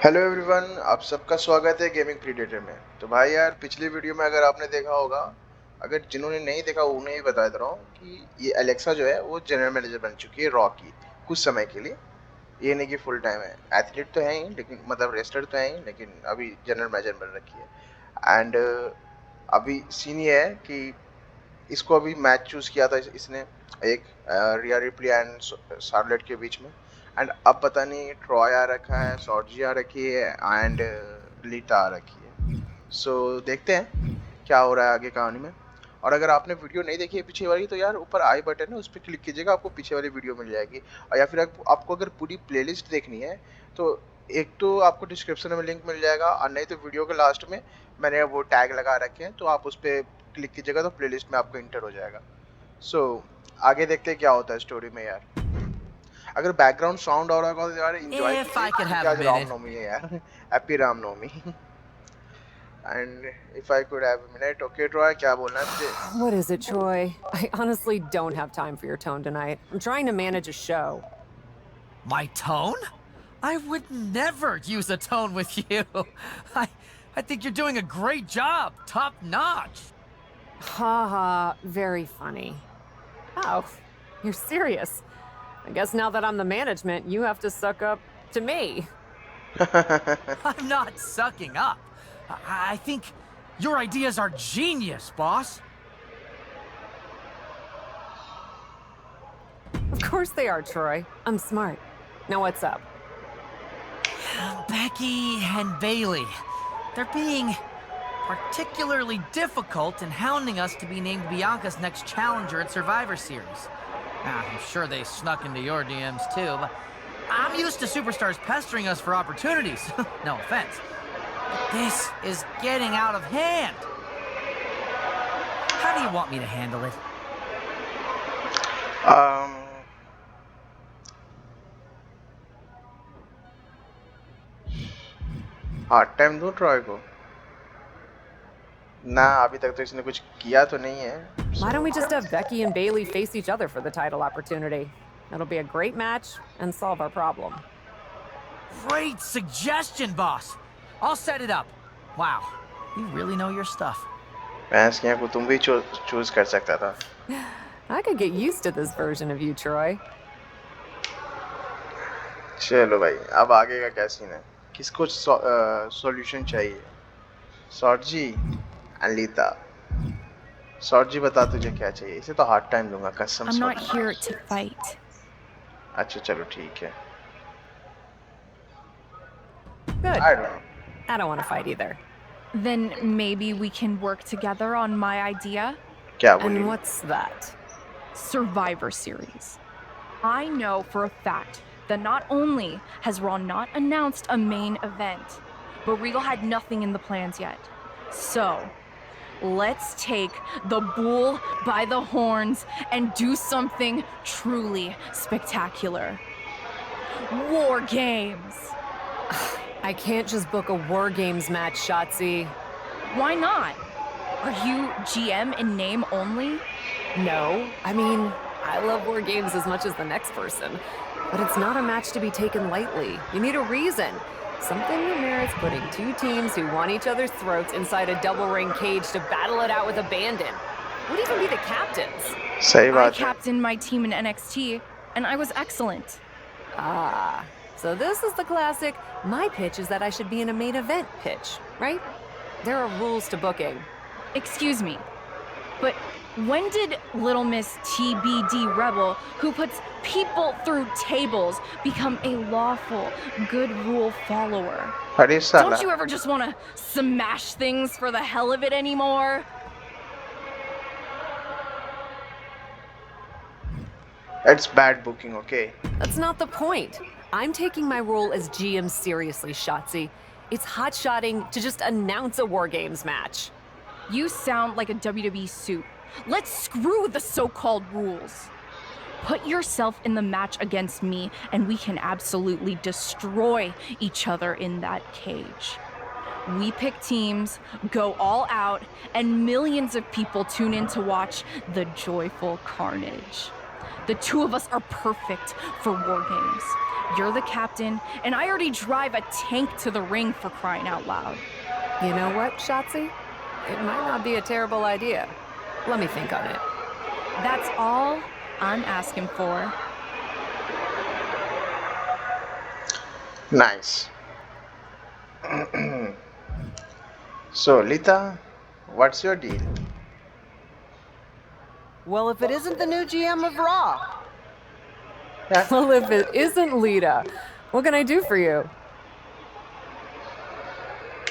Hello everyone, आप सबका स्वागत है गेमिंग प्रीडेटर में। तो भाई यार, पिछली वीडियो में अगर आपने देखा होगा, अगर जिन्होंने नहीं देखा उन्हें ही बता दे रहा हूँ कि ये एलेक्सा जो है वो जनरल मैनेजर बन चुकी है रॉ की कुछ समय के लिए। ये नहीं कि फुल टाइम है, एथलीट तो है ही, लेकिन मतलब रेसलर तो है ही, लेकिन अभी जनरल मैनेजर बन रखी है। एंड अभी सीन ये है कि इसको अभी मैच चूज किया था इसने, एक रिया रिप्ली एंड शार्लेट के बीच में। एंड अब पता नहीं ट्रॉय आ रखा है, सॉर्जी आ रखी है एंड लीटा आ रखी है। सो देखते हैं क्या हो रहा है आगे कहानी में। और अगर आपने वीडियो नहीं देखी है पीछे वाली, तो यार ऊपर आई बटन है, उस पर क्लिक कीजिएगा, आपको पीछे वाली वीडियो मिल जाएगी। और या फिर आपको अगर पूरी प्लेलिस्ट देखनी है तो एक तो आपको डिस्क्रिप्शन में लिंक मिल जाएगा, और नहीं तो वीडियो के लास्ट में मैंने वो टैग लगा रखे हैं, तो आप उस पर क्लिक कीजिएगा तो प्लेलिस्ट में आपको इंटर हो जाएगा। सो आगे देखते हैं क्या होता है स्टोरी में यार। अगर बैकग्राउंड साउंड आ रहा होगा तो यार एंजॉय If कीजिए, I could क्योंकि have a आज minute. रामनवमी है यार। Happy Ramnavami. And if I could have a minute, okay Troy, क्या बोलना है तुझे? What is it, Troy? I honestly don't have time for your tone tonight. I'm trying to manage a show. My tone? I would never use a tone with you. I, I think you're doing a great job. Top notch. Ha ha, very funny. Oh, you're serious. I guess now that I'm the management, you have to suck up to me. I'm not sucking up. I think your ideas are genius, boss. Of course they are, Troy. I'm smart. Now what's up? Becky and Bailey. They're being particularly difficult in hounding us to be named Bianca's next challenger at Survivor Series. I'm sure they snuck into your DMs too, but I'm used to superstars pestering us for opportunities. No offense. But this is getting out of hand. How do you want me to handle it? Hard time दूं Troy को ना? अभी तक तो इसने कुछ किया तो नहीं है। Why don't we just have Becky and Bailey face each other for the title opportunity? It'll be a great match and solve our problem. Great suggestion, boss. I'll set it up. Wow, you really know your stuff. भैंस की आंख को तुम भी choose कर सकता था। I could get used to this version of you, Troy. चलो भाई, अब आगे का क्या सीन है? किसको सॉल्यूशन चाहिए? सॉर्जी अलीता। सॉर्जी, बता तुझे क्या चाहिए? इसे तो हार्ड टाइम दूंगा कसम से। I'm not here to fight. अच्छा चलो ठीक है। Good. I don't know. I don't want to fight either. Then maybe we can work together on my idea? क्या बोली? And what's that? Survivor Series. I know for a fact that not only has Raw not announced a main event, but Regal had nothing in the plans yet. So, let's take the bull by the horns and do something truly spectacular. War Games! I can't just book a War Games match, Shotzi. Why not? Are you GM in name only? No. I mean, I love War Games as much as the next person. But it's not a match to be taken lightly. You need a reason. Something that merits putting two teams who want each other's throats inside a double ring cage to battle it out with abandon. Who'd even be the captains? सही I बात है। captained my team in NXT, and I was excellent. Ah. So this is the classic, my pitch is that I should be in a main event pitch, right? There are rules to booking. Excuse me, but when did Little Miss TBD Rebel, who puts people through tables, become a lawful, good rule follower? अरे साला। Don't you ever just want to smash things for the hell of it anymore? It's bad booking, okay? That's not the point. I'm taking my role as GM seriously, Shotzi. It's hot-shotting to just announce a War Games match. You sound like a WWE suit. Let's screw the so-called rules. Put yourself in the match against me, and we can absolutely destroy each other in that cage. We pick teams, go all out, and millions of people tune in to watch the joyful carnage. The two of us are perfect for War Games. You're the captain, and I already drive a tank to the ring, for crying out loud. You know what, Shotzi? It might not be a terrible idea. Let me think on it. That's all I'm asking for. Nice. So, Lita, what's your deal? Well, if it isn't the new GM of Raw. Yeah. Well, if it isn't Lita, what can I do for you?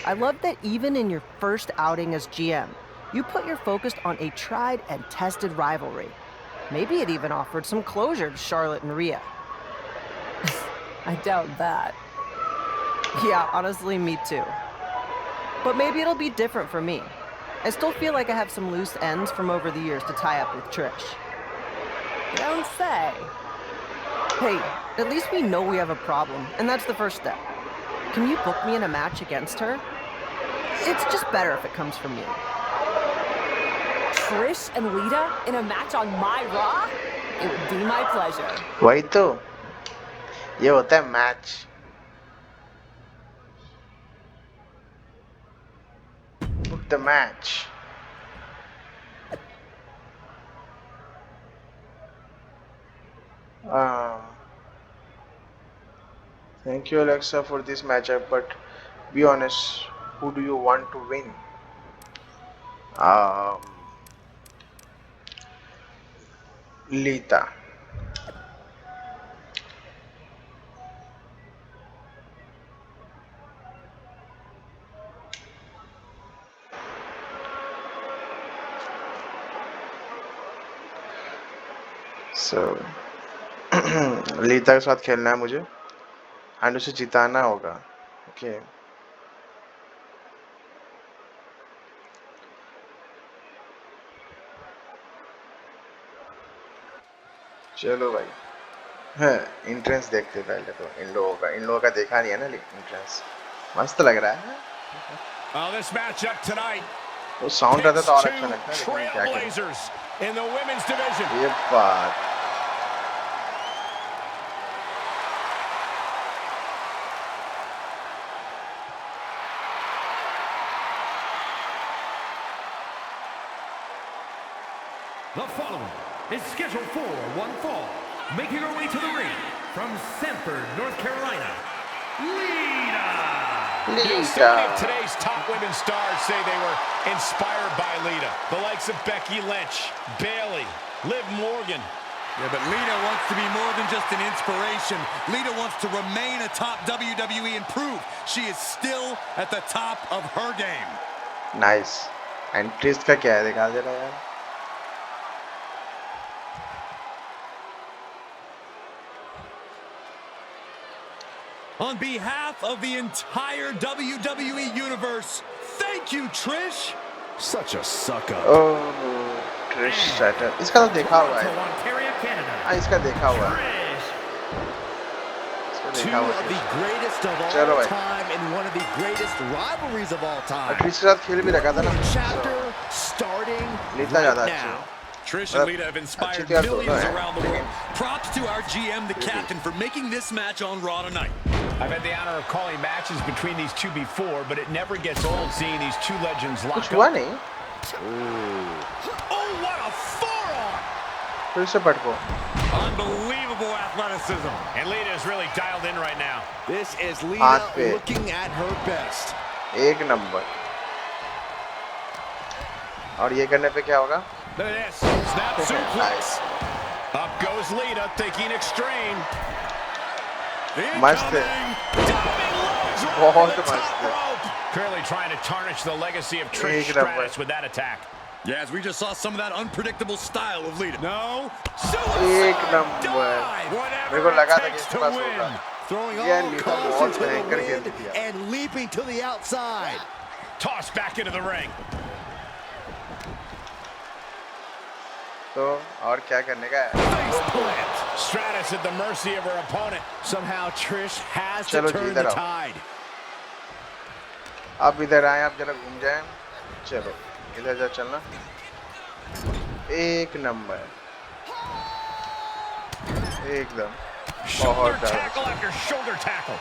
I love that even in your first outing as GM, you put your focus on a tried and tested rivalry. Maybe it even offered some closure to Charlotte and Rhea. I doubt that. Yeah, honestly, me too. But maybe it'll be different for me. I still feel like I have some loose ends from over the years to tie up with Trish. Don't say. Hey, at least we know we have a problem, and that's the first step. Can you book me in a match against her? It's just better if it comes from you. Trish and Lita in a match on my Raw? It would be my pleasure. वही तो ये होता है match. Book the match. Thank you, Alexa, for this matchup. But be honest, who do you want to win? Lita. So, लीता के साथ खेलना है मुझे एंड उसे जिताना होगा. ओके चलो भाई. है इंट्रेंस देखते पहले तो इन लोगों का देखा नहीं है ना इंट्रेंस. मस्त लग रहा है. This matchup tonight. वो साउंड रहता तो और अच्छा लगता है लेकिन क्या करें. In the women's division. ये बात. The following is scheduled for one fall, making her way to the ring from Sanford, North Carolina, Lita. So many of today's top women stars say they were inspired by Lita. The likes of Becky Lynch, Bayley, Liv Morgan. Yeah, but Lita wants to be more than just an inspiration. Lita wants to remain a top WWE and prove she is still at the top of her game. Nice. And Trish का क्या है दिखा दे रहा है यार. On behalf of the entire WWE Universe, thank you, Trish. Such a suck up. Oh Trish Stratton. इसका तो देखा हुआ है. Ontario, Canada. हाँ इसका देखा हुआ है. Trish. इसका Two देखा हुआ of the है. greatest of चलो all भाई. time and one of the greatest rivalries of all time. Trish के साथ खेल भी रखा था ना. Chapter starting लीता ज्यादा right अच्छी now. है. Trish and Lita have inspired अच्छी तो millions है. around the world. Props to our GM, the captain, for making this match on Raw tonight. I've had the honor of calling matches between these two before, but it never gets old seeing these two legends lock कुछ हुआ up. नहीं. Oh, what a forearm! फिर से पटको. Unbelievable athleticism. And Lita is really dialed in right now. This is हाथ Lita पे. looking at her best. एक number. और ये करने पे क्या होगा? Look at this. Snap suplex. Up goes Lita, thinking extreme. मस्त है. बहुत मस्त है. Clearly trying to tarnish the legacy of Trish एक number. Stratus with that attack. Yeah, as we just saw some of that unpredictable style of Lita. No. एक number. मेरे को लगा था कि इसके पास होगा. Throwing Yeah, all Lita caution बहुत to the भयंकर wind खेलती थी. and leaping to the outside. Tossed back into the ring. तो और क्या करने का है? Face plant. Stratus at the mercy of her opponent. Somehow Trish has to चलो turn इधर the आओ. tide. आप इधर आए, आप जरा घूम जाएं. चलो इधर जा चलना. एक नंबर. एकदम. बहुत Shoulder ज़्यादा tackle after shoulder tackle.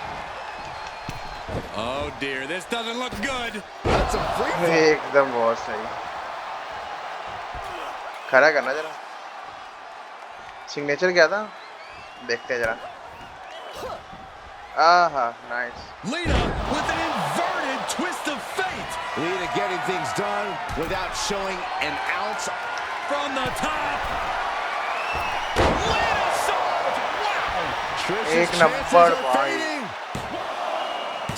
Oh dear, this doesn't look good. That's a free fall. एकदम बहुत सही। खड़ा करना जरा। सिग्नेचर क्या था? देखते हैं जरा। आहा, nice. Lita with an inverted twist of fate. Lita getting things done without showing an ounce. From the top. Lita sold. Wow. Trish's एक chances नंबर are भाई। fading.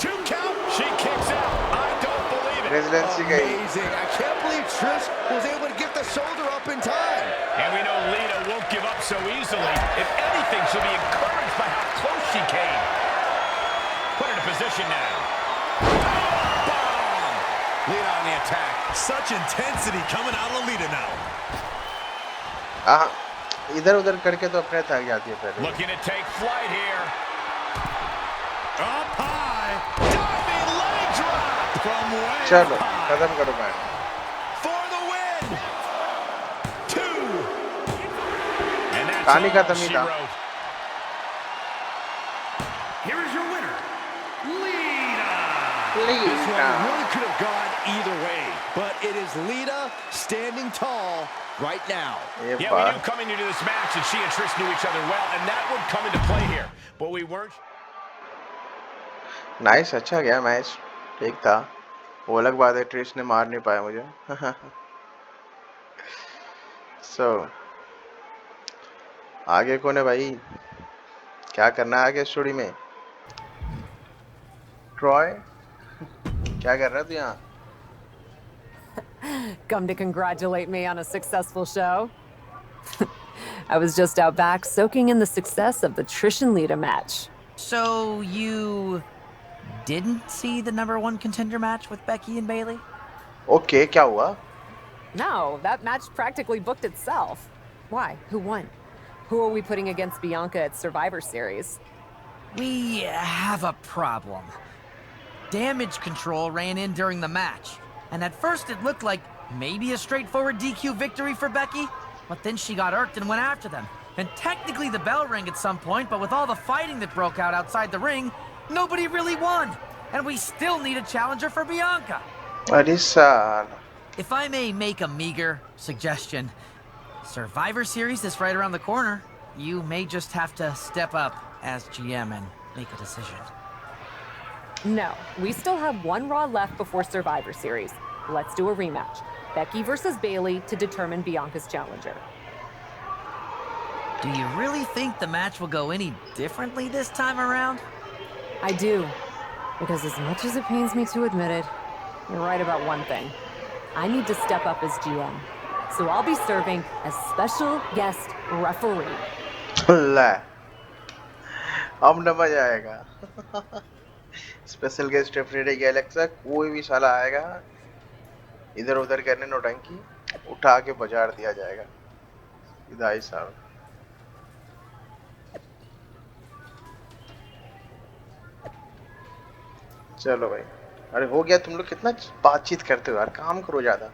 2 count. She kicks out. I don't believe it. Residency गई। Amazing. I can't believe Trish was able to get the shoulder up in time. And we know Lita won't give up so easily. If anything, she'll be encouraged by how close she came. Put her in position now. Bomb. Lita on the attack. Such intensity coming out of Lita now. इधर उधर करके तो अपने थक जाती है पहले। Looking to take flight here. Up high. Diving leg drop from way चलो up high. खत्म करो match. For the win. 2. And that's कहानी all खत्म ही she था। wrote. Here is your winner, Lita. This one really could have gone either way, but it is Lita standing tall right now. ये Yeah, we बात। knew coming into this match that she and Trish knew each other well, and that would come into play here. But we weren't. Nice, अच्छा गया match. ठीक था। वो अलग बात है ट्रिश ने मार नहीं पाया मुझे। आगे कौन है भाई? क्या करना है आगे स्टोरी में? ट्रॉय क्या कर रहा है तू यहाँ? Come to congratulate me on a successful show? I was just out back soaking in the success of the Trish and Lita match. So you didn't see the #1 contender match with Becky and Bailey? Okay, क्या हुआ? No, that match practically booked itself. Why? Who won? Who are we putting against Bianca at Survivor Series? We have a problem. Damage control ran in during the match, and at first it looked like maybe a straightforward DQ victory for Becky, but then she got irked and went after them. And technically the bell rang at some point, but with all the fighting that broke out outside the ring, nobody really won. And we still need a challenger for Bianca. अरे साल। If I may make a meager suggestion, Survivor Series is right around the corner. You may just have to step up as GM and make a decision. No, we still have one Raw left before Survivor Series. Let's do a rematch. Becky versus Bailey to determine Bianca's challenger. Do you really think the match will go any differently this time around? I do. Because as much as it pains me to admit it, you're right about one thing. I need to step up as GM. So I'll be serving as special guest referee. ला, अब न मजा आएगा। Special guest referee के Alexa कोई भी साला आएगा, इधर उधर करने नौटंकी, उठा के बाजार दिया जाएगा। इधाई साहब। चलो भाई, अरे हो गया। तुम लोग कितना बातचीत करते हो यार, काम करो ज्यादा।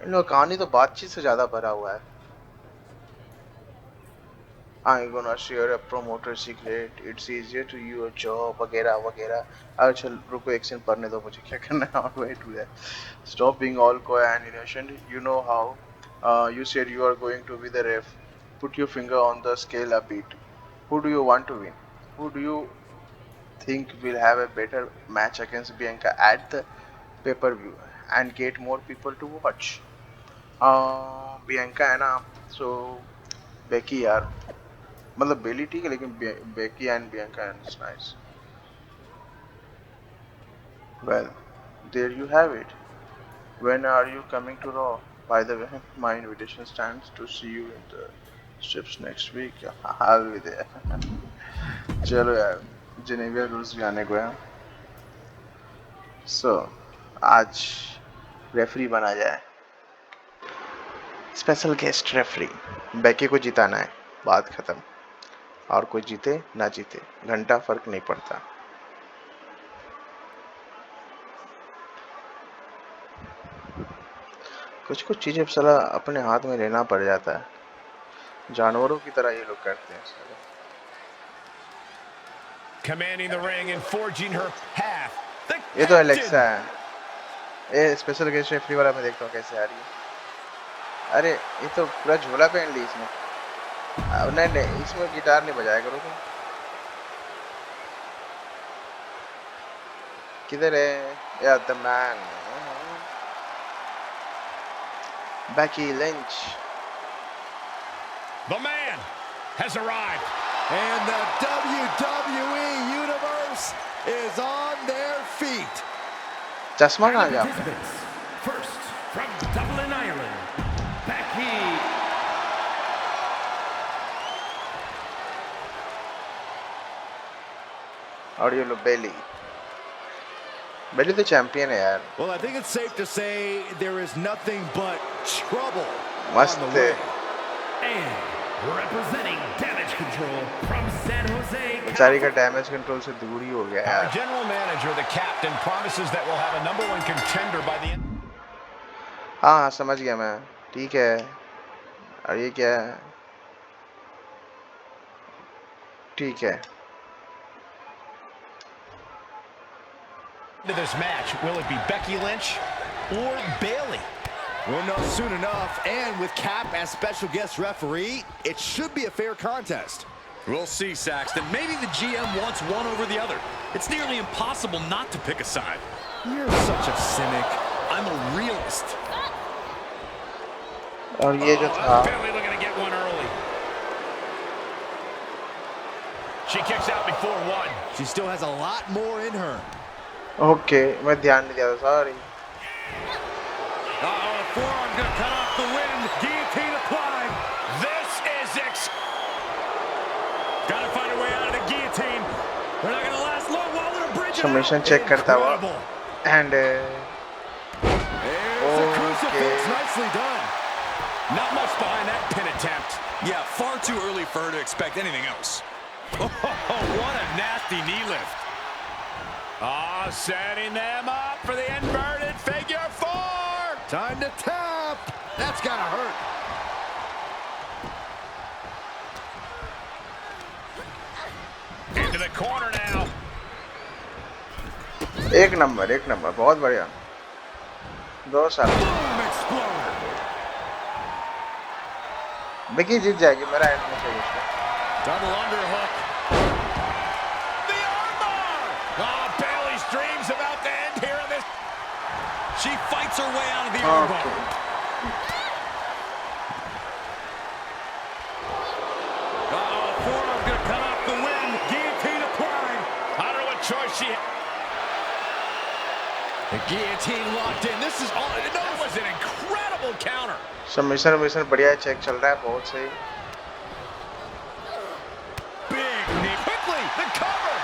इन लोग कहानी तो बातचीत से ज्यादा भरा हुआ है। I'm gonna share a promoter secret. It's easier to your job वगैरह वगैरह। अच्छा रुको, एक सेकंड पढ़ने दो मुझे, क्या करना है? How do I do that? Stop being all coy and innocent. You know how? You said you are going to be the ref. Put your finger on the scale a bit. Who do you want to win? Who do you think will have a better match against Bianca at the pay-per-view and get more people to watch? Bianca है ना, so Becky यार, मतलब बेली ठीक है, लेकिन Becky and Bianca is nice. Well, there you have it. When are you coming to Raw? By the way, my invitation stands to see you in the strips next week. I will be there. चलो यार, जेनेविया rules भी आने को है। सो आज referee बना जाए, special guest referee. Beki को जिताना है, बात खत्म। और कोई जीते ना जीते, घंटा फर्क नहीं पड़ता। कुछ कुछ चीजें साला अपने हाथ में लेना पड़ जाता है। जानवरों की तरह ये लोग करते हैं साले। commanding the ring and forging her path. ये तो एलेक्सा है। ये स्पेशल गेस्ट रेफरी वाला मैं देखता हूँ कैसे आ रही है। अरे ये तो पूरा झोला पहन ली इसने। नहीं नहीं, इसमें गिटार नहीं बजाया करो तुम। किधर है यार the man? Becky Lynch. The man has arrived. And the WWE Universe is on their feet. चश्मा कहाँ गया? First, from Dublin, Ireland, Becky. और ये लो बेली। बेली तो चैंपियन है यार। Well, I think it's safe to say there is nothing but trouble मस्त on the way. And representing Damage Control from San Jose. बेचारी का डैमेज कंट्रोल से दूर ही हो गया Our यार। general manager, the captain, promises that we'll have a #1 contender by the end. हाँ समझ गया मैं। ठीक है। और ये क्या है? ठीक है। To this match, will it be Becky Lynch or Bayley? We'll know soon enough, and with Cap as special guest referee, it should be a fair contest. We'll see, Saxton. Maybe the GM wants one over the other. It's nearly impossible not to pick a side. You're such a cynic. I'm a realist. और ये जो था Bayley looking to get one early. She kicks out before one. She still has a lot more in her. Okay मैं ध्यान नहीं दिया था sorry. Forearm gonna cut off the wind. Guillotine applied. This is Gotta find a way out of the guillotine. They're not gonna last long while they're bridging. Submission check करता हुआ and There's a crucifix. Nicely done. not much behind that pin attempt. Yeah, far too early for her to expect anything else. Oh, what a nasty knee lift. Oh, setting them up for the inverted figure 4. Time to tap. That's gotta hurt. Into the corner now. एक number बहुत बढ़िया। 2 साल Boom, exploder. Beki जीत जाएगी मेरा and में से उसको। Double underhook. The armbar. Oh, Bayley's dreams about to end here in this. She fights her way out of the armbar. Okay Forearm gonna cut off the wind. Guillotine applied. I don't know what choice she had. The guillotine locked in. This is all. That was an incredible counter. Submission बढ़िया check चल रहा है बहुत सही। Big knee. Quickly, the cover.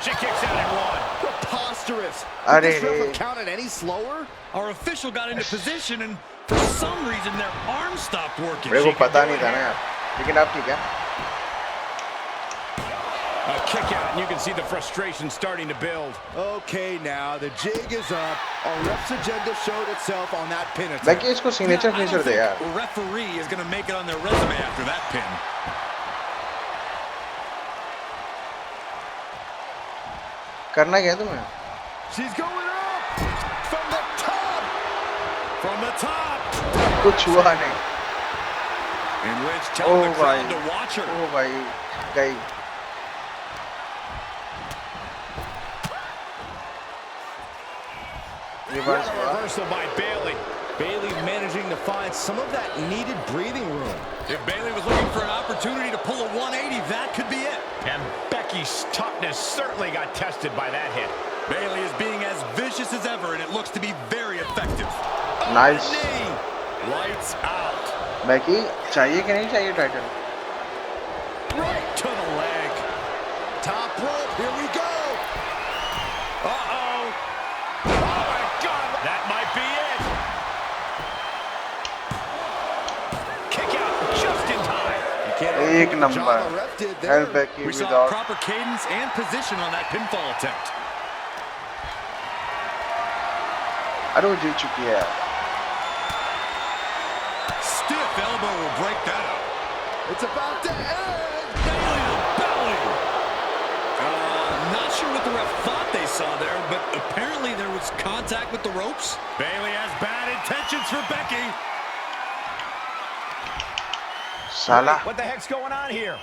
She kicks out at 1. Preposterous. Are Did this they- ref count it any slower? Our official got into position, and for some reason their arm stopped working. मेरे को She could पता do नहीं it था ना here. यार, लेकिन अब ठीक है। A kick out, and you can see the frustration starting to build. Okay, now the jig is up. Our ref's agenda showed itself on that pin attempt. Beki इसको signature Yeah, I finisher don't दे यार। think a referee is going to make it on their resume after that pin. करना क्या है तुम्हें? She's going up from the top. From the top. कुछ हुआ नहीं। And Lynch telling the Oh, crowd भाई। to watch her. ओ भाई गई। रिवर्स What a हुआ। reversal by Bayley. Bayley managing to find some of that needed breathing room. If Bayley was looking for an opportunity to pull a 180, that could be it. And Becky's toughness certainly got tested by that hit. Bayley is being as vicious as ever, and it looks to be very effective. Nice. Knee. Lights out. Becky चाहिए कि नहीं चाहिए title? Right to the leg. Top rope. Here we go. Uh-oh. Oh my God, that might be it. Kick out just in time. You can't एक argue with the number. job the ref did there. Help Becky We saw without proper cadence and position on that pinfall attempt. अरे वो जीत चुकी है यार। Stiff elbow will break that up. It's about to end. force contact with the ropes. Bayley has bad intentions for Becky. साला What the heck's going on here?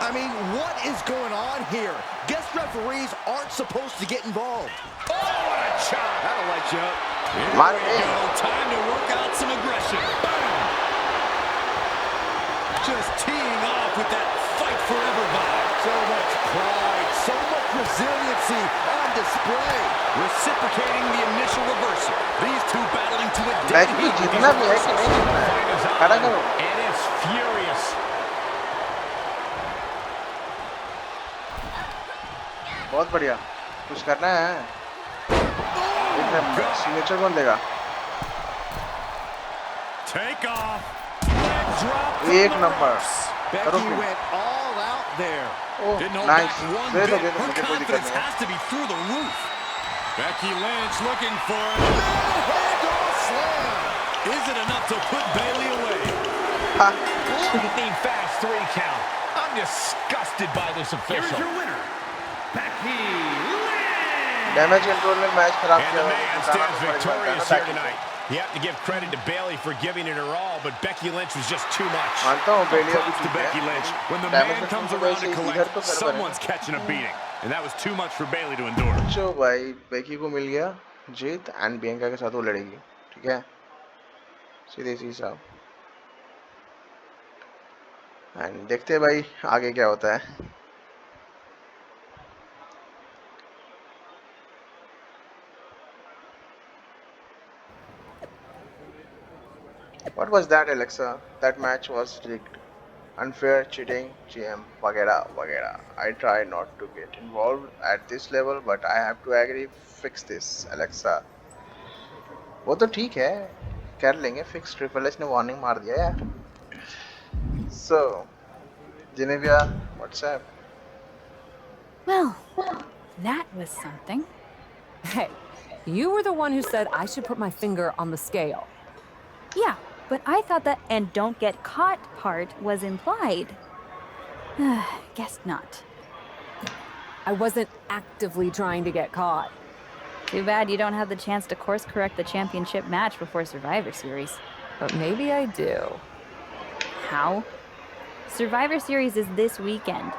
I mean, what is going on here? Guest referees aren't supposed to get involved. Oh, what a chop. That'll light you up. Here मार we they. go. Time to work out some aggression. Boom. Just teeing off with that fight forever vibe. So much pride, so much resiliency on display. Reciprocating the initial reversal. These two battling to a match dead भी heat with these जीतना भी है कि reversals. नहीं जीतना है खड़ा करो And it's furious. बहुत बढ़िया कुछ करना है सिग्नेचर कौन देगा Take off. Leg drop from एक the नंबर ropes. करो Becky फिर went all out there. Oh Didn't hold nice back one दे दो bit. Her मुझे कोई दिक्कत confidence नहीं है has to be through the roof. Becky Lynch looking for it. Head-on slam. Is it enough to put Bayley away? हाँ Lightning fast 3 count. I'm disgusted by this Here's official. your winner, Becky Lynch. Damage control ने match खराब And किया the हुआ man है, stands बताना तो पड़ेगा, victorious बताना here ताकि- tonight. You have to give credit to Bayley for giving it her all, but Becky Lynch was just too much. मानता हूँ बेली अभी Props to ठीक Becky है Lynch. When the damage man comes control around वैसे to इधर collect, तो कर someone's catching a beating. And that was too much for Bayley to endure. जो भाई बेकी को मिल गया जीत एंड बियंका के साथ वो लड़ेगी ठीक है सीधे सी साहब एंड देखते हैं भाई आगे क्या होता है What was that, Alexa? That match was rigged. Unfair, cheating, GM, वगैरह वगैरह. I try not to get involved at this level, but I have to agree. Fix this, Alexa. वो तो ठीक है, कर लेंगे fix. Triple H ने warning मार दिया यार. So, Genevieve, what's up? Well, that was something. Hey, you were the one who said I should put my finger on the scale. Yeah, but I thought that and don't get caught part was implied. Guess not. I wasn't actively trying to get caught. Too bad you don't have the chance to course correct the championship match before Survivor Series. But maybe I do. How? Survivor Series is this weekend.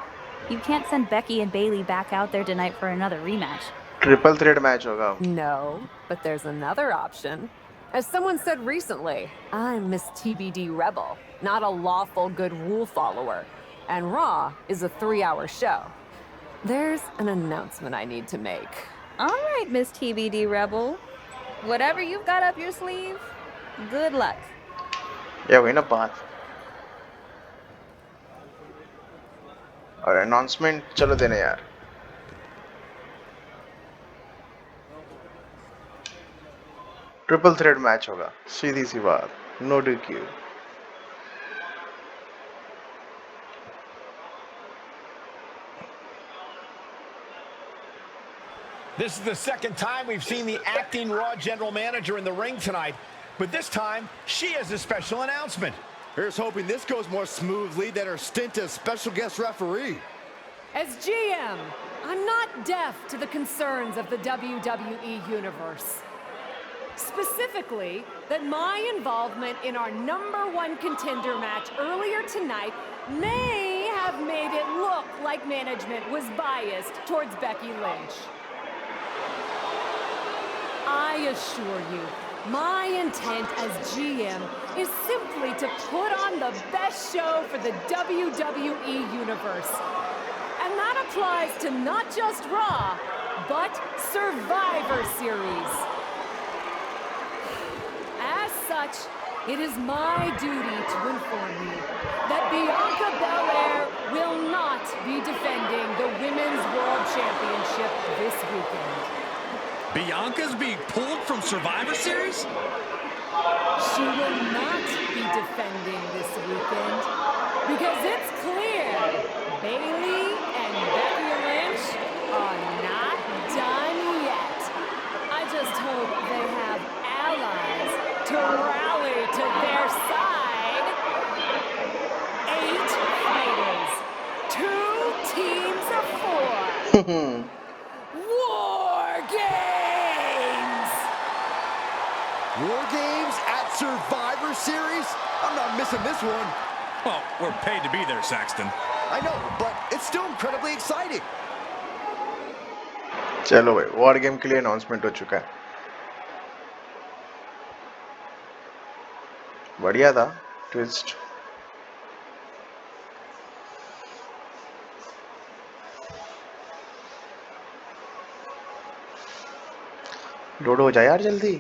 You can't send Becky and Bayley back out there tonight for another rematch. Triple threat match होगा. No, but there's another option. As someone said recently, I'm Miss TBD Rebel, not a lawful good rule follower. And Raw is a 3-hour show. There's an announcement I need to make. All right, Miss TBD Rebel. Whatever you've got up your sleeve, good luck. या वही ना बात. और announcement चलो देने यार. Triple thread match होगा सीधी सी बात no DQ This is the second time we've seen the acting Raw general manager in the ring tonight, but this time she has a special announcement. Here's hoping this goes more smoothly than her stint as special guest referee. As GM, I'm not deaf to the concerns of the WWE Universe. Specifically, that my involvement in our #1 contender match earlier tonight may have made it look like management was biased towards Becky Lynch. I assure you, my intent as GM is simply to put on the best show for the WWE Universe. And that applies to not just Raw, but Survivor Series. As such, it is my duty to inform you that Bianca Belair will not be defending the Women's World Championship this weekend. Bianca's being pulled from Survivor Series? She will not be defending this weekend because it's clear Bayley and Becky Lynch are not done yet. I just hope they have allies to rally to their side. 8 fighters, 2 teams of 4. War Games! Survivor Series? I'm not missing this one. Well, we're paid to be there, Saxton. I know, but it's still incredibly exciting. चलो भाई, war game के लिए announcement हो चुका है। बढ़िया था twist. Load हो जाए यार जल्दी।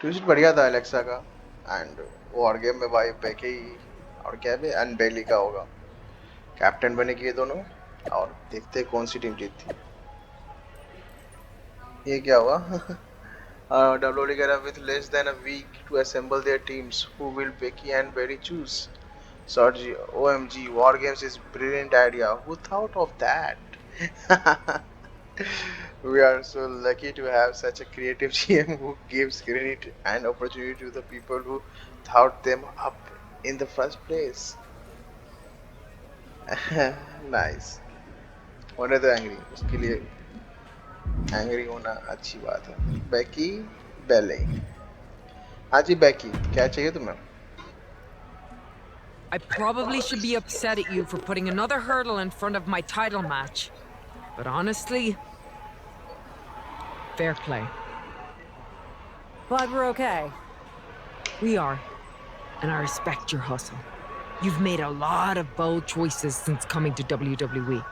ट्विस्ट बढ़िया था एलेक्सा का। एंड वॉर गेम में भाई बेकी और क्या है एंड बेली का होगा, कैप्टन बनेगी ये दोनों। और देखते हैं कौन सी टीम जीतती। ये क्या हुआ? WWE कह रहा with less than a week to assemble their teams, who will Becky and Bailey choose? Sergi, OMG, War Games is brilliant idea. Who thought of that? We are so lucky to have such a creative GM who gives credit and opportunity to the people who thought them up in the first place. Nice. होने तो angry, उसके लिए angry होना अच्छी बात है। बेकी बेले। हाँ जी बेकी, क्या चाहिए तुम्हें? I probably should be upset at you for putting another hurdle in front of my title match. But honestly, fair play. Glad we're okay. We are. And I respect your hustle. You've made a lot of bold choices since coming to WWE.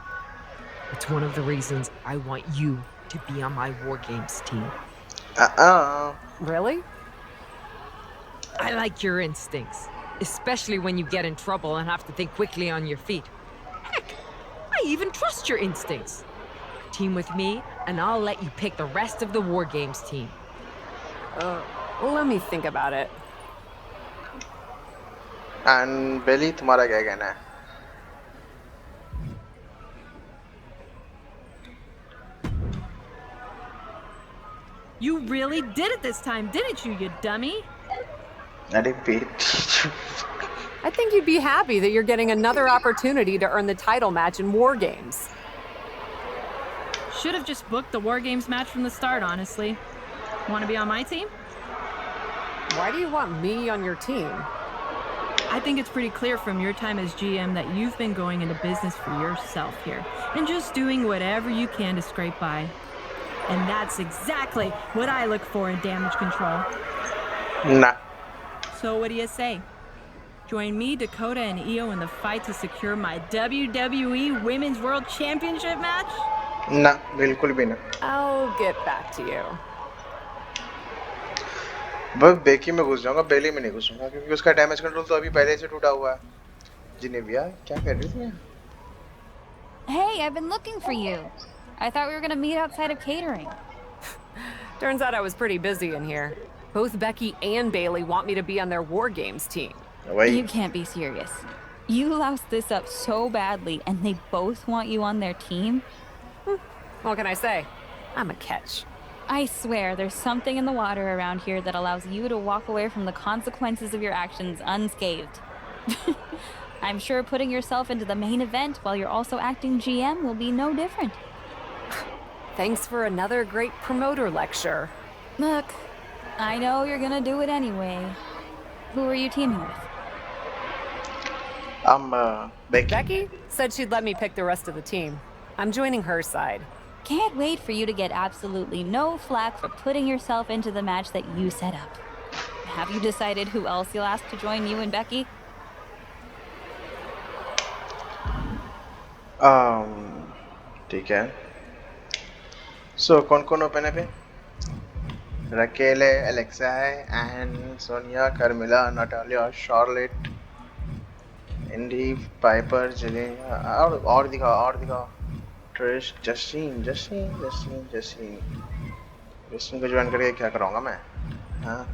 It's one of the reasons I want you to be on my War Games team. Really? I like your instincts, especially when you get in trouble and have to think quickly on your feet. Heck, I even trust your instincts. Team with me, and I'll let you pick the rest of the War Games team. Let me think about it. And बेली तुम्हारा क्या कहना है? You really did it this time, didn't you, you dummy? अरे बेटी। I think you'd be happy that you're getting another opportunity to earn the title match in War Games. Should have just booked the War Games match from the start, honestly. Want to be on my team? Why do you want me on your team? I think it's pretty clear from your time as GM that you've been going into business for yourself here and just doing whatever you can to scrape by. And that's exactly what I look for in damage control. Nah. So what do you say? Join me, Dakota, and Io in the fight to secure my WWE Women's World Championship match? ना, बिल्कुल भी ना। I'll get back to you. बस बेकी में घुस जाऊंगा, बेली में नहीं घुसूंगा क्योंकि उसका डैमेज कंट्रोल तो अभी पहले से टूटा हुआ है। जिनेविया, क्या कर रही थी? Hey, I've been looking for you. I thought we were gonna meet outside of catering. Turns out I was pretty busy in here. Both Becky and Bailey want me to be on their War Games team. Wait. You can't be serious. You loused this up so badly, and they both want you on their team? What can I say? I'm a catch. I swear, there's something in the water around here that allows you to walk away from the consequences of your actions unscathed. I'm sure putting yourself into the main event while you're also acting GM will be no different. Thanks for another great promoter lecture. Look, I know you're gonna do it anyway. Who are you teaming with? Becky. Becky said she'd let me pick the rest of the team. I'm joining her side. Can't wait for you to get absolutely no flack for putting yourself into the match that you set up. Have you decided who else you'll ask to join you and Becky? ठीक है। So कौन-कौन open है पे? Raquel है, Alexa है, and Sonya, Carmella, Natalya, Charlotte, Indi, Piper, Zelina और दिखाओ। Trish, Justin को ज्वाइन करके क्या कराऊंगा मैं? हाँ,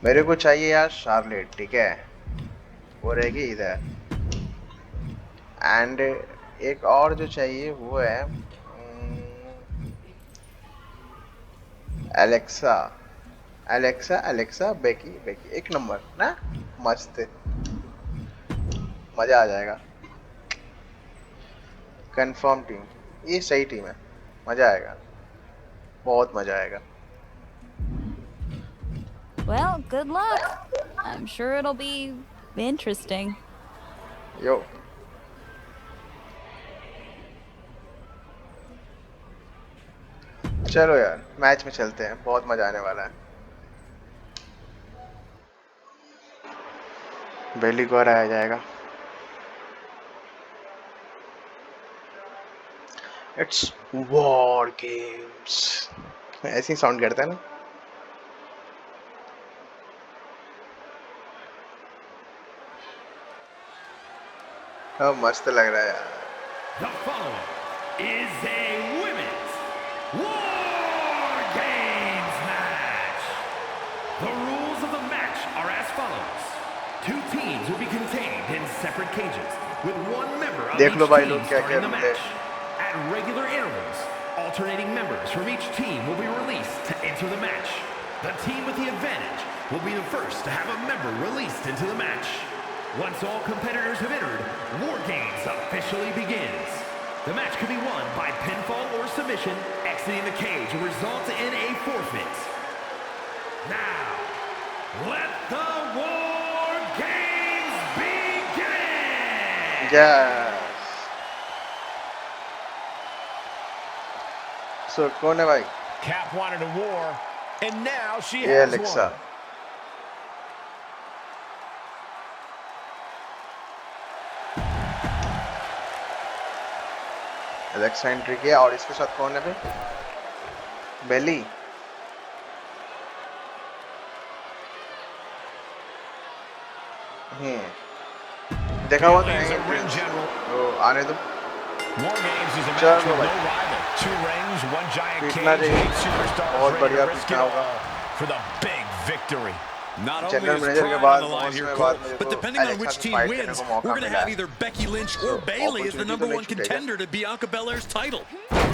मेरे को चाहिए यार शार्लेट, ठीक है? वो रहेगी इधर। एंड एक और जो चाहिए वो है एलेक्सा, बेकी, एक नंबर ना, मस्त, मजा आ जाएगा। कंफर्म टीम, ये सही टीम है, मजा आएगा, बहुत मजा आएगा। Well, good luck. I'm sure it'll be interesting. Yo. चलो यार मैच में चलते हैं, बहुत मजा आने वाला है। बेली को हराया जाएगा। इट्स वॉर गेम्स, ऐसे ही साउंड करता है ना। हाँ मस्त लग रहा है यार। The following is a women's War Games match. The rules of the match are as follows. Two teams will be contained in separate cages with one member of each team starting the match. At regular intervals, alternating members from each team will be released to enter the match. The team with the advantage will be the first to have a member released into the match. Once all competitors have entered, War Games officially begins. The match can be won by pinfall or submission. Exiting the cage will result in a forfeit. Now, let the War Games begin! Yes. So, कौन है भाई? Cap wanted a war, and now she Yeah, has Alexa. one. Alexa entry किया और इसके साथ कौन है भाई? बेली। देखा हुआ तो आने दो। War Games is a match with no rival. Two rings, one giant cage, 8 superstars ready to risk it all for the big victory. Not only is pride on the line here, Cole, but depending on which team wins, we're going to have either Becky Lynch or Bayley as the #1 contender to Bianca Belair's title.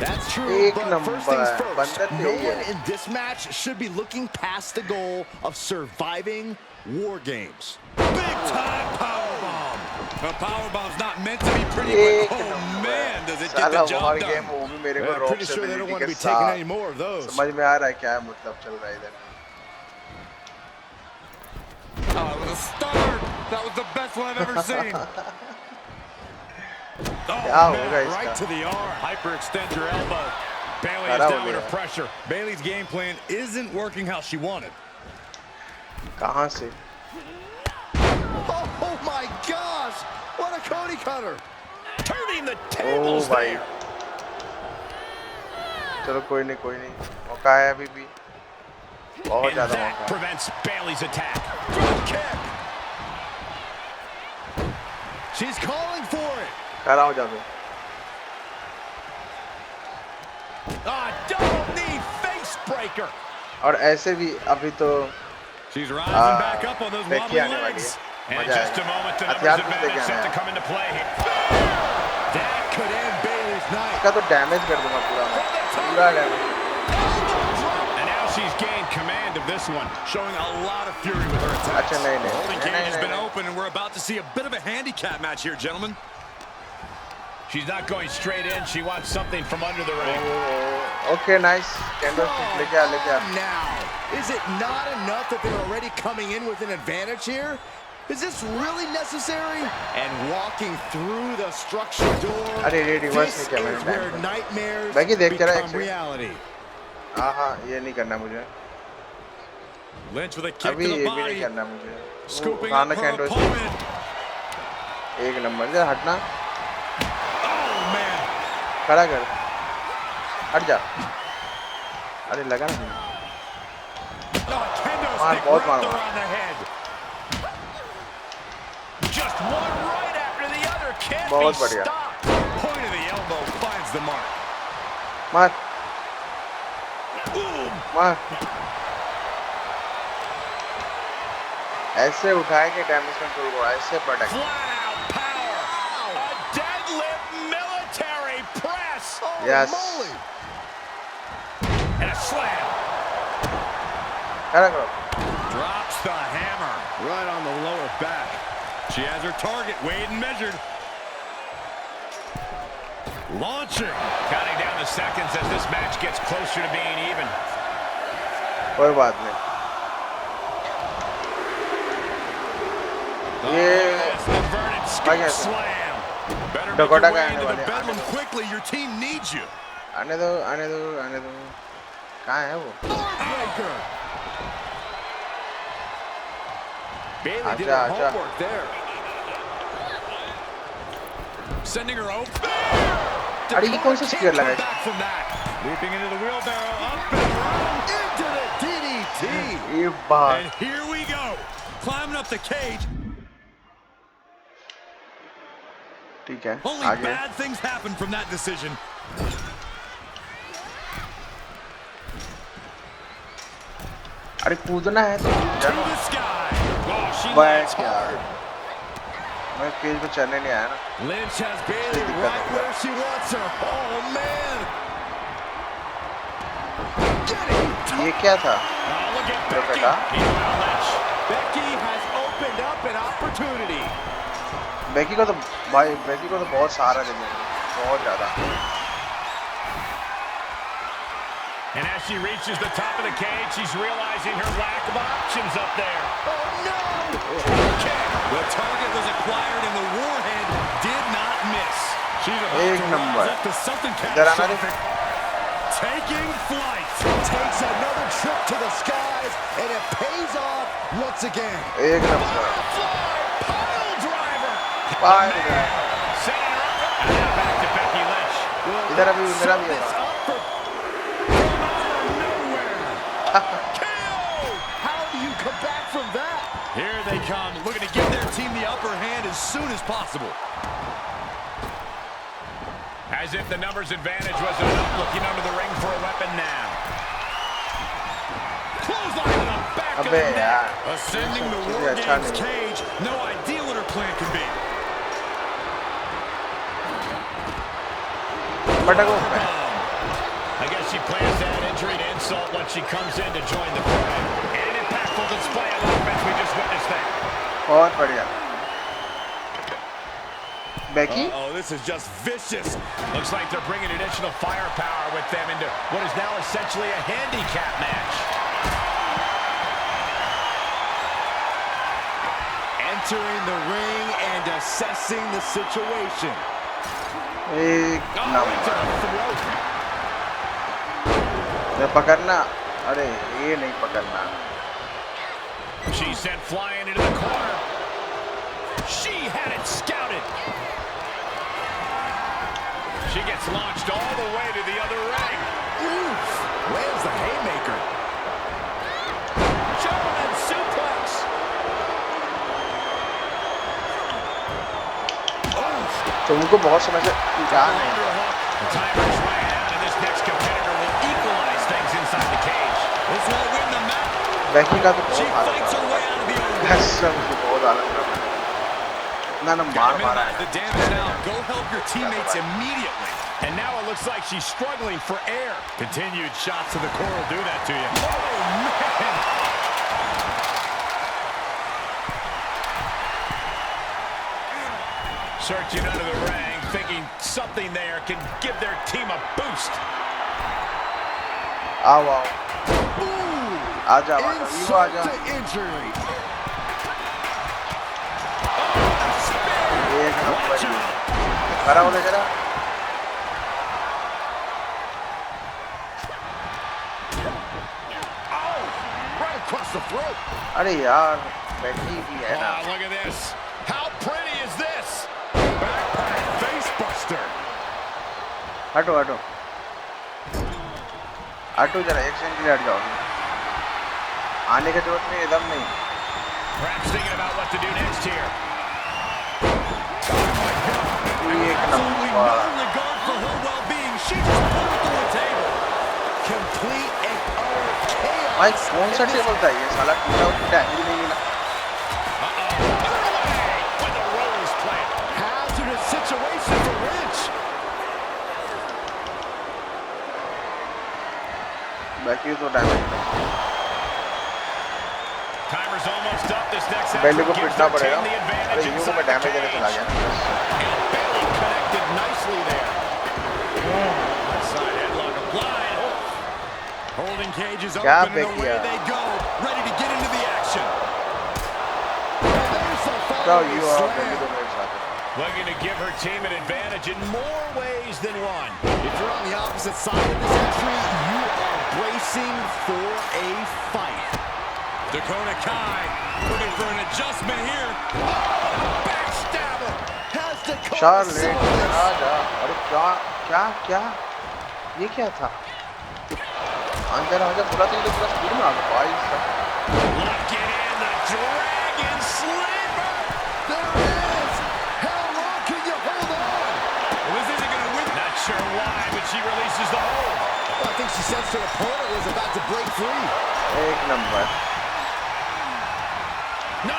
That's true, but first things first, no one in this match should be looking past the goal of surviving War Games. Big time powerbomb. A powerbomb's not meant to be pretty, but oh man, does it get the job done. Pretty sure they don't want to be taking any more of those. समझ में आ रहा है क्या मतलब चल रहा है इधर। Oh, it was a start. That was the best one I've ever seen. Oh, man, right to the arm. Hyperextend your elbow. Bayley is down under pressure. Bayley's game plan isn't working how she wanted. कहाँ से? Oh my gosh! What a Cody cutter! Turning the tables there. चलो कोई नहीं मौका है अभी भी बहुत ज़्यादा मौका है। Prevents Bayley's attack. Front kick. She's calling for it. खड़ा हो जाओ। Double knee face breaker. और ऐसे भी अभी तो She's rising back up on those wobbly legs. And in just a moment, the numbers advantage set to come into play here. That could end Bayley's night. इसका तो damage कर दूंगा पूरा damage. And now she's gained command of this one, showing a lot of fury with her attacks. अच्छा नहीं The holding cage has been open, and we're about to see a bit of a handicap match here, gentlemen. She's not going straight in. She wants something from under the ring. Okay, nice. लेके आ। Now, is it not enough that they're already coming in with an advantage here? Is this really necessary? And walking through the structure door. अरे reverse नहीं किया मैंने। Where nightmares बाकी देख जरा become reality. हाँ ये नहीं करना मुझे। Lynch with a kick to अभी the ये भी body. नहीं करना मुझे। Scooping up her opponent. एक नंबर से हटना। Oh man. खड़ा कर। हट जा। अरे लगा ना। मार बहुत मार। Just one right after the other. Can't बहुत be बढ़िया। stopped. Point of the elbow finds the mark. मार। मार। ऐसे उठाए के डैमेज कंट्रोल को ऐसे protect. Flat out power. A deadlift military press. Yes. And a slam. खड़ा करो। Drops the hammer right on the lower back. She has her target weighed and measured. Launching. Counting down the seconds as this match gets closer to being even. कोई बात नहीं। Scoop slam. Better make your way into the bedlam quickly. Your team needs you. आने दो. कहाँ है वो? Bailey did her homework there. Sending her open. अरे ये कौन सा स्पीयर लगा है? Leaping into the wheelbarrow, up and around, Into the DDT. ये बात. and here we go. Climbing up the cage. ठीक है. Only आगे. bad things happen from that decision. अरे कूदना है तो To the sky. Oh, she बैठ lands गया. hard. मैं केज पे चढ़ने नहीं आया ना. Lynch has Bailey right where she wants her. Oh, man. ये क्या था? Oh, look at Look Becky. at that. Meanwhile, Lynch. Becky has opened up an opportunity. Beki को तो बहुत सहारा दे दिया. बहुत ज़्यादा. And as she reaches the top of the cage, she's realizing her lack of options up there. Oh, no. Okay. The target was acquired and the warhead did not miss. She's about एक to number. rise up to something इधर आना रे. catastrophic. Taking flight. Takes another trip to the skies, and it pays off once again. एक number. Pile driver. Bye. Setting her up. And now back to Becky Lynch. इधर अभी मेरा भी है. How do you come back from that? Here they come, looking to give their team the upper hand as soon as possible. As if the numbers advantage was enough, looking under the ring for a weapon now. Clothesline to the back of the neck. Ascending the War Games cage. No idea what her plan can be. I guess she plans to add injury to insult once she comes in to join the fray. And an impactful display of offense we just witnessed there. बहुत बढ़िया. Becky? Oh, this is just vicious. Looks like they're bringing additional firepower with them into what is now essentially a handicap match. Entering the ring and assessing the situation. एक Right number. to the throat. ये पकड़ना. अरे ये नहीं पकड़ना. She's sent flying into the corner. She had it scouted. She gets launched all the way to the other ring. Oof! Lands the haymaker. German suplex. तुमको बहुत समय से जान है. The timer's running out, and this next competitor will equalize things inside the cage. This will win the match. Becky का तो She बहुत हाल fights her way out of the arena. कसम से बहुत हाल है. ना मार Gotta मारा minimize the damage now. Go help your teammates immediately. And now it looks like she's struggling for air. Continued shots to the core will do that to you. Oh, man. Searching under the ring, thinking something there can give their team a boost. आओ आओ. आजा आजा. Insult to injury. एक number. खड़ा होने जरा. Oh, right across the throat. अरे यार Becky भी है ना. Oh, look at this. How pretty is this? Backpack face buster. हटो हटो. हटो जरा. एक सेकंड के लिए हट जाओ. आने की जरूरत नहीं. एकदम नहीं. Perhaps thinking about what to do next here. एक Absolutely number. no regard for her well-being. She just put it through the table. Complete and utter chaos. भाई कौन सा टेबल था ये? साला टूटा फूटा है. नहीं मिला. With the rollers plant. Hazardous situation for Lynch. Becky तो damage. Timer's almost up. This next बेली को gives पिटना their पड़ेगा. team the अरे advantage यूं को inside मैं the डैमेज देने चला cage. गया. And Bailey connected nicely there. Left side headlock applied. Holding cages open क्या and away Becky है? they go. Ready to get into the action. There's the जाओ following यू और slam. बेली को मेरे साथ. Looking to give her team an advantage in more ways than one. If you're on the opposite side of this entry, you are bracing for a fight. Dakota Kai looking for an adjustment here. Oh, backstabber. Has Dakota Charlotte, राजा, अरे क्या? ये क्या था? अंदर आजा पूरा तो ये तो पूरा स्पीड में आ गया भाई साहब. Look it in, the Dragon Sleeper. There it is. How long can you hold on? Well, this isn't going to win. Not sure why, but she releases the hold. Well, I think she sensed her opponent was about to break free. एक number. No.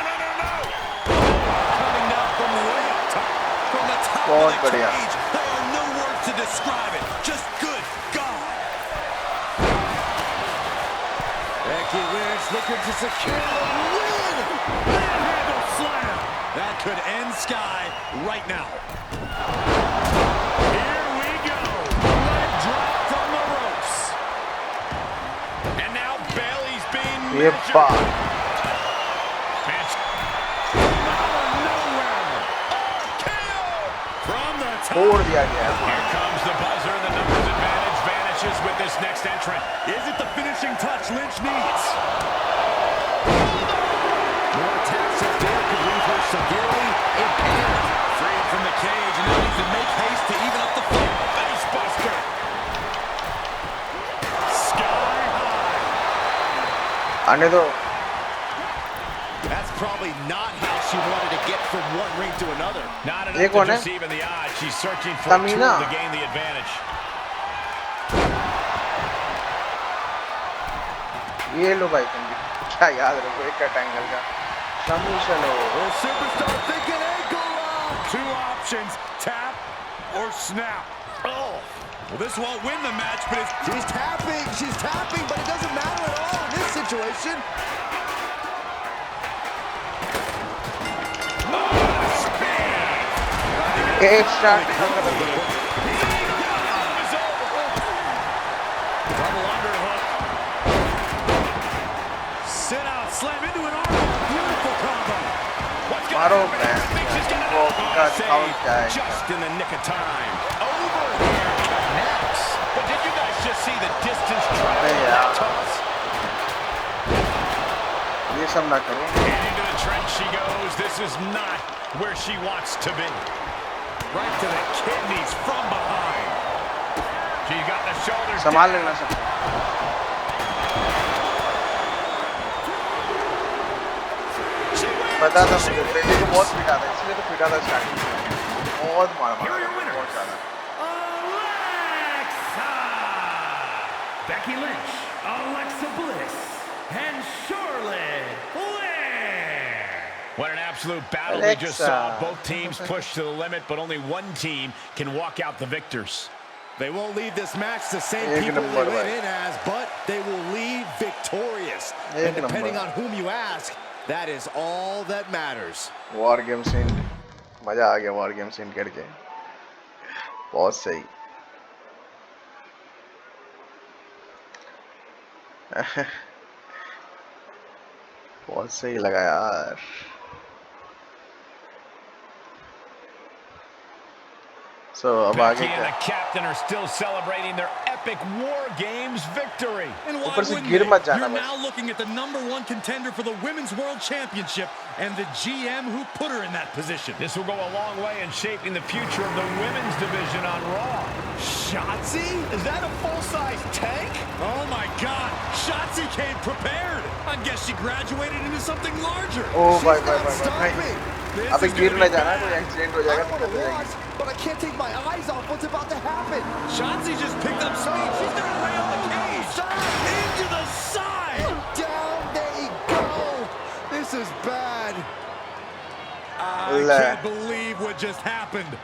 Coming down from way up top. From the top of the cage. There are no words to describe it. Just good God. Becky Lynch looking to secure the win. Manhandle slam. That could end Sky right now. Here we go. Leg drop from the ropes. And now Bayley's being measured. छोड़ दिया गया. Here comes the buzzer. The numbers advantage vanishes with this next entrant. Is it the finishing touch Lynch needs? More attacks as Dale could leave her severely impaired. Freed from the cage, and now needs to make haste to even up the fight. Face buster. Sky high. आने दो. That's probably not how she wanted to get from one ring to another. Not enough to just even the odds. She's searching for a tool to gain the advantage. ये लो भाई तुम भी. क्या याद रखो एक कट एंगल का. Submission हो. Well, superstar thinking ankle lock. Two options: tap or snap. Oh, well, this won't win the match, but it's... She's tapping, but it doesn't matter at all in this situation. एक shot. Double underhook. Sit out, slam into an arm. Beautiful combo. What's मारो going to happen? Thinks she's gonna man. just in the nick of time. Over here connects. But did you guys just see the distance travel of that toss? ये सब ना करो. And into the trench she goes. This is not where she wants to be. Right to the kidneys from behind. She's got the shoulders संभाल लेना सब. पता था मुझे बेटे को बहुत पीटा था, इसलिए तो पीटा था स्टार्टिंग में. बहुत मारा बहुत ज़्यादा. Becky Lynch, Alexa Bliss, and Charlotte Flair. What an absolute battle we just saw. Both teams pushed to the limit, but only one team can walk out the victors. They won't leave this match the same people they went in as, but they will leave victorious. And depending on whom you ask, that is all that matters. War game scene. मजा आ गया war game scene करके. बहुत सही. बहुत सही लगा यार. So Becky and the captain are still celebrating their epic War Games victory. And why wouldn't they? You're now looking at the #1 contender for the Women's World Championship and the GM who put her in that position. This will go a long way in shaping the future of the women's division on Raw. Shotzi? Is that a full-size tank? Oh my God! Shotzi came prepared. I guess she graduated into something larger. Oh my God! अबे गिर न जाना, कोई accident हो जाएगा तो But I can't take my eyes off what's about to happen. Shotzi just picked up speed. She's gonna rail the cage. Into the side. Down they go. This is bad. I can't believe what just happened.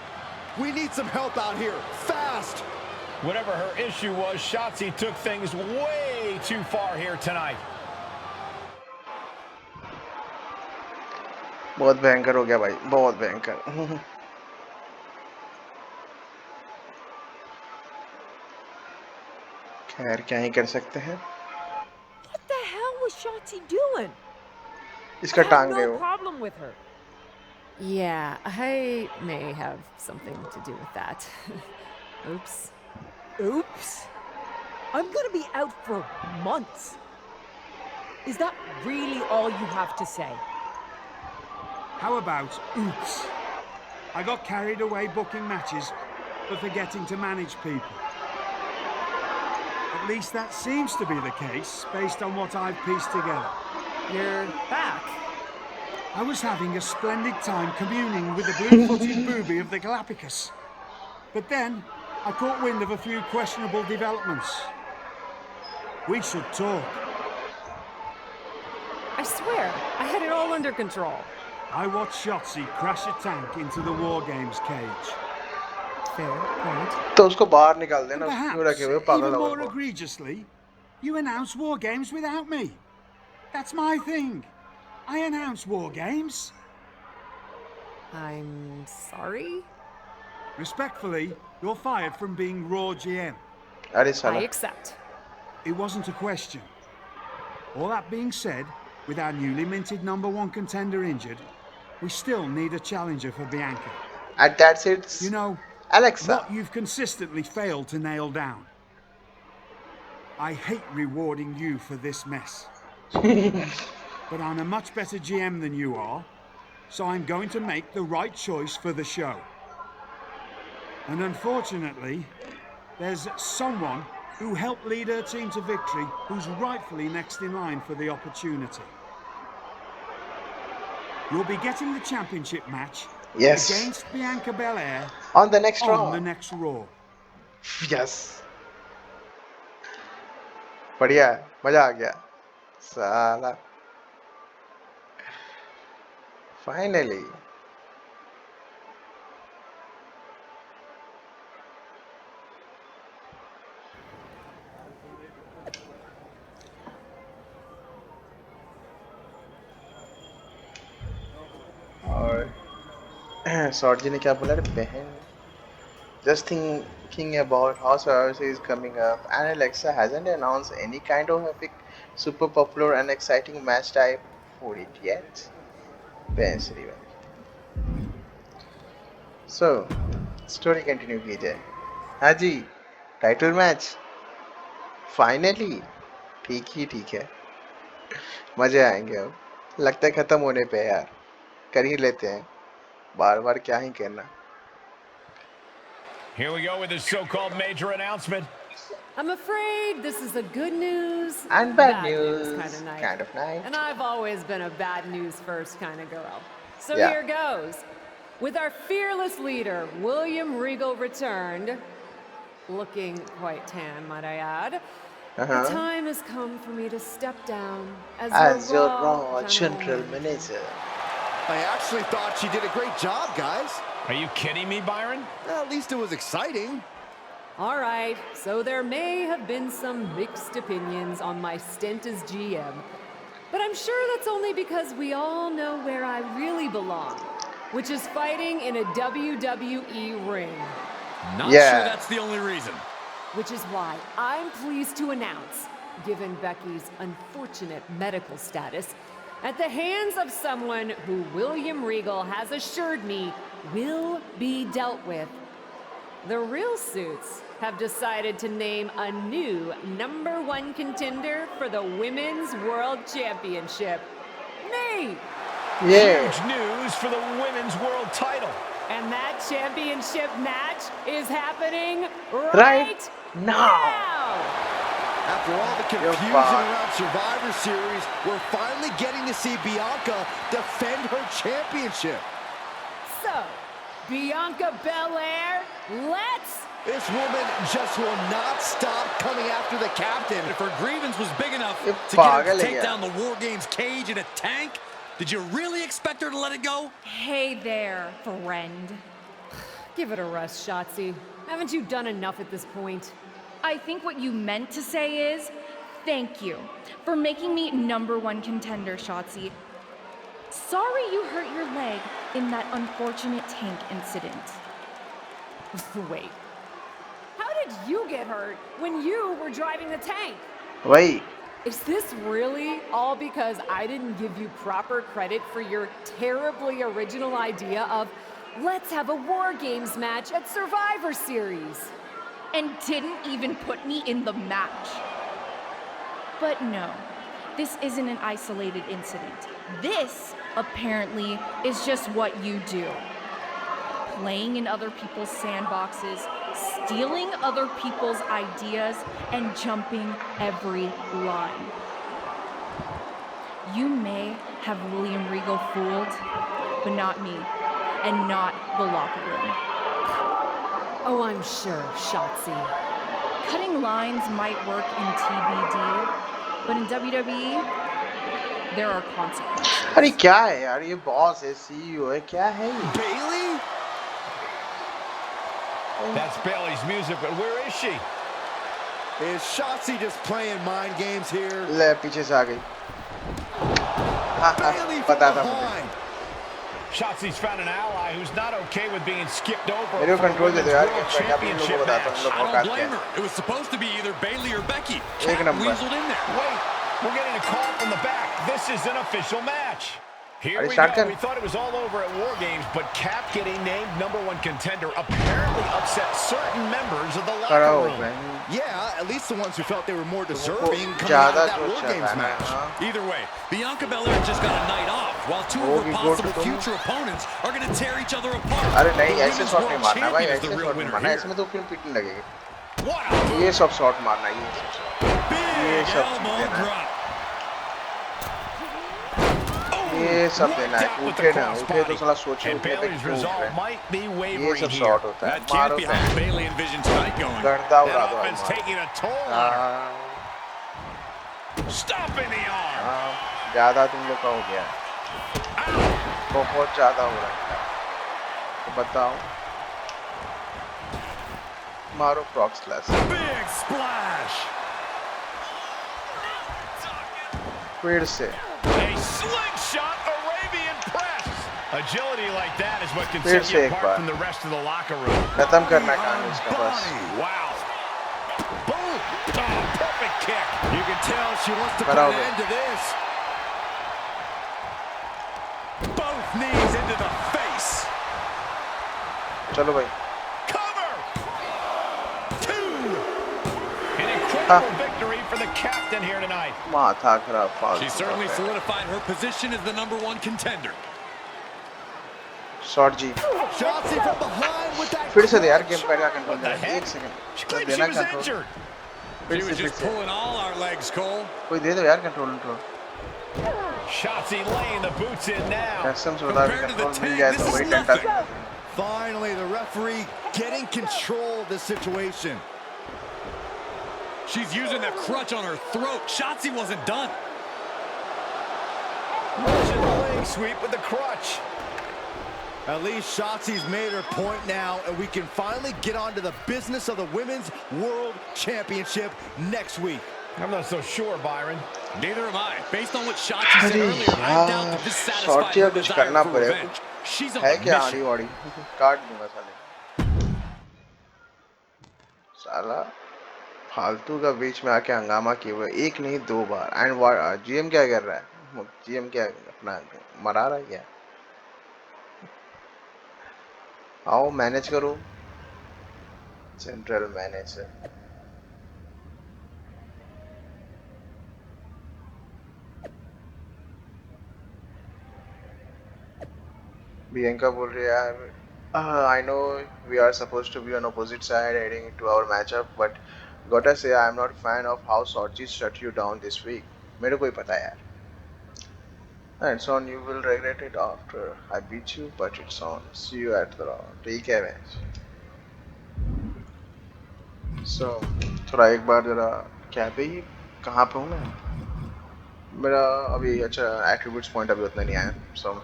We need some help out here, fast. Whatever her issue was, Shotzi took things way too far here tonight. बहुत भयंकर हो गया भाई, बहुत भयंकर. खैर क्या ही कर सकते हैं. What the hell was Shotzi doing? इसका टांग I है have no वो. problem with her. Yeah, I may have something to do with that. Oops. Oops. I'm gonna be out for months. Is that really all you have to say? How about oops? I got carried away booking matches for forgetting to manage people. At least that seems to be the case based on what I've pieced together. You're back. I was having a splendid time communing with the blue-footed booby of the Galapagos. But then I caught wind of a few questionable developments. We should talk. I swear, I had it all under control. I watched Shotzi crash a tank into the War Games cage. Fair point. तो उसको बाहर निकाल देना, क्यों रखे Perhaps, हुए पागल even लोगों more को? egregiously, you announce War Games without me. That's my thing. I announce War Games. I'm sorry? Respectfully, you're fired from being Raw GM. अरे I साला, accept. It wasn't a question. All that being said, with our newly minted #1 contender injured, we still need a challenger for Bianca. and that's it. You know, Alexa. what you've consistently failed to nail down. I hate rewarding you for this mess. But I'm a much better GM than you are, so I'm going to make the right choice for the show. And unfortunately, there's someone who helped lead her team to victory who's rightfully next in line for the opportunity. You'll be getting the championship match against Bianca Belair on the next on the next Raw. Yes. बढ़िया है, मजा आ गया साला. Finally. और short जी ने क्या बोला रे बहन? Just thinking about how Survivor is coming up, and Alexa hasn't announced any kind of epic, super popular and exciting match type for it yet. Pensively. So, story continue की जाए. हाँ जी, title match finally ठीक है. मजे आएंगे अब. लगता है खत्म होने पे यार. कर ही लेते हैं. बार-बार क्या ही कहना. Here we go with his so-called major announcement. I'm afraid this is a good news and bad news kind of night. And I've always been a bad news first kind of girl. So here goes. With our fearless leader, William Regal returned, looking quite tan, might I add. The time has come for me to step down as your Raw General Manager. I actually thought she did a great job, guys. Are you kidding me, Byron? At least it was exciting. All right, so there may have been some mixed opinions on my stint as GM. But I'm sure that's only because we all know where I really belong, which is fighting in a WWE ring. Not sure that's the only reason. Which is why I'm pleased to announce, given Becky's unfortunate medical status, at the hands of someone who William Regal has assured me will be dealt with, the Real Suits have decided to name a new #1 contender for the Women's World Championship. Me! Huge news for the Women's World title. And that championship match is happening right now! After all the confusion around Survivor Series, we're finally getting to see Bianca defend her championship. So, Bianca Belair, let's... This woman just will not stop coming after the captain. If her grievance was big enough to get her to take down the War Games cage in a tank, did you really expect her to let it go? Hey there, friend. Give it a rest, Shotzi. Haven't you done enough at this point? I think what you meant to say is, thank you for making me #1 contender, Shotzi. Sorry you hurt your leg in that unfortunate tank incident. Wait. How did you get hurt when you were driving the tank? Wait. Is this really all because I didn't give you proper credit for your terribly original idea of let's have a War Games match at Survivor Series? And didn't even put me in the match. But no, this isn't an isolated incident. This, apparently, is just what you do. Playing in other people's sandboxes, stealing other people's ideas, and jumping every line. You may have William Regal fooled, but not me, and not the locker room. Oh, I'm sure, Shotzi. Cutting lines might work in TBD, but in WWE, there are consequences. अरे क्या है यार, ये boss है, CEO है, क्या है ये? Bailey? That's Bailey's music, but where is she? Is Shotzi just playing mind games here? ले पीछे से आ गई. Bailey from पता था मुझे. behind. Shotzi's found an ally who's not okay with being skipped over. मेरे को कंट्रोल दे दो यार, World मैं अपने लोगों को बताता हूँ, लोग औकात क्या है. It was supposed to be either Bailey or Becky. एक number. Weaseled in there. Wait, we're getting a call from the back. This is an official match. Here Are you we start go. कर? We thought it was all over at War Games, but Cap getting named #1 contender apparently upset certain members of the खड़ा locker हो room. बहन. Yeah, at least the ones who felt they were more deserving coming out ज़्यादा of that War सोचा Games था ना, match. हाँ. Either way, Bianca Belair just got a night off, while two of her possible future opponents are going to tear each other apart. अरे नहीं, The ऐसे women's shot नहीं world मारना भाई, champion is ऐसे the real शॉट नहीं winner मारना, here. इसमें तो फिल्म पीटने लगेगी. What a ये सब शॉट मारना, ये सब. Big सब elbow देना. drop. ये सब देना है. उठे ना, उठे तो साला सोचे And उठे तो Bailey's क्यों उठ resolve रहे हैं. might be ये wavering सब here. शॉट होता है. That मारो can't be how तो. Bailey envisioned tonight going. गर्दा उड़ा That दो offense आज. taking a toll on her. हाँ, Stopping the arm. हाँ, ज़्यादा तुम लोग का हो गया. बहुत ज़्यादा हो रहा है. तो बताओ. मारो फ्रॉग स्लैश. Big splash. फिर से. A slingshot Arabian press. Agility like that is what can फिर set से you एक apart bar. from the rest of the locker room. खत्म करना काम इसका बस. Wow. Boom. Oh, perfect kick. You can tell she wants to put Bravo. an end to this. Both knees into the face. चलो भाई. Cover. 2. An incredible victory for the captain here tonight. माथा खराब फालतू. She certainly solidified her position as the #1 contender. Shotzi. Shotzi from behind with that. फिर से दे यार, gamepad का कंट्रोल What the दे. heck? एक सेकंड. She claims she देना was कंट्रोल. injured. फिर She was से just pulling all our legs, Cole. कोई दे दो यार control control. Shotzi laying the boots in now. कसम से बता, Compared to the control mill tank, जाए this तो is वही डंडा. nothing. Finally, the referee getting control of the situation. She's using the crutch on her throat. Shotzi wasn't done. Russian leg sweep with the crutch. At least Shotzi's made her point now, and we can finally get on to the business of the Women's World Championship next week. I'm not so sure, Byron. Neither am I. Based on what Shotzi said earlier, I doubt that this satisfies her desire for revenge. She's on है a क्या आड़ी mission. वाड़ी. काट दूंगा साले. साला फालतू का बीच में आके हंगामा किए हुए, एक नहीं दो बार. एंड जीएम क्या कर रहा है? जीएम क्या अपना मरा रहा है क्या? आओ मैनेज करो. General manager. Bianca बोल रही है यार, I know we are supposed to be on opposite side heading into our matchup, but gotta say I am not a fan of how Sochi shut you down this week. मेरे को ही पता है यार. And son, you will regret it after I beat you, but it's on. See you at the round. ठीक है match. So थोड़ा एक बार जरा क्या पे ही कहाँ पे हूँ मैं? मेरा अभी अच्छा attributes point अभी उतना नहीं आया. So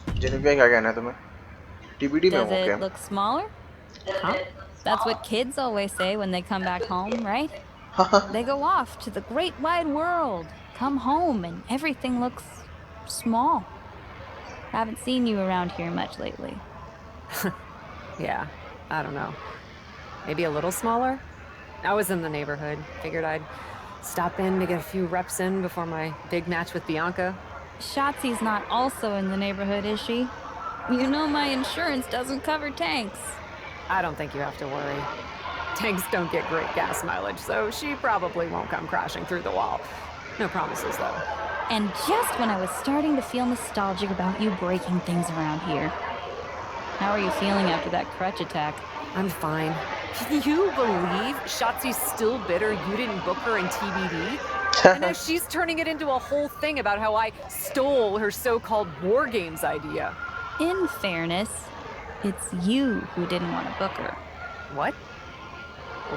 जेनिफर क्या कहना है तुम्हें? TBD में Does हूँ it क्या? look smaller? Huh? That's what kids always say when they come back home, right? They go off to the great wide world, come home, and everything looks small. Haven't seen you around here much lately. Yeah, I don't know. Maybe a little smaller? I was in the neighborhood. Figured I'd Stop in to get a few reps in before my big match with Bianca. Shotzi's not also in the neighborhood, is she? You know my insurance doesn't cover tanks. I don't think you have to worry. Tanks don't get great gas mileage, so she probably won't come crashing through the wall. No promises, though. And just when I was starting to feel nostalgic about you breaking things around here. How are you feeling after that crutch attack? I'm fine. Can you believe Shotzi's still bitter you didn't book her in TBD? And now she's turning it into a whole thing about how I stole her so-called War Games idea. In fairness, it's you who didn't want to book her. What?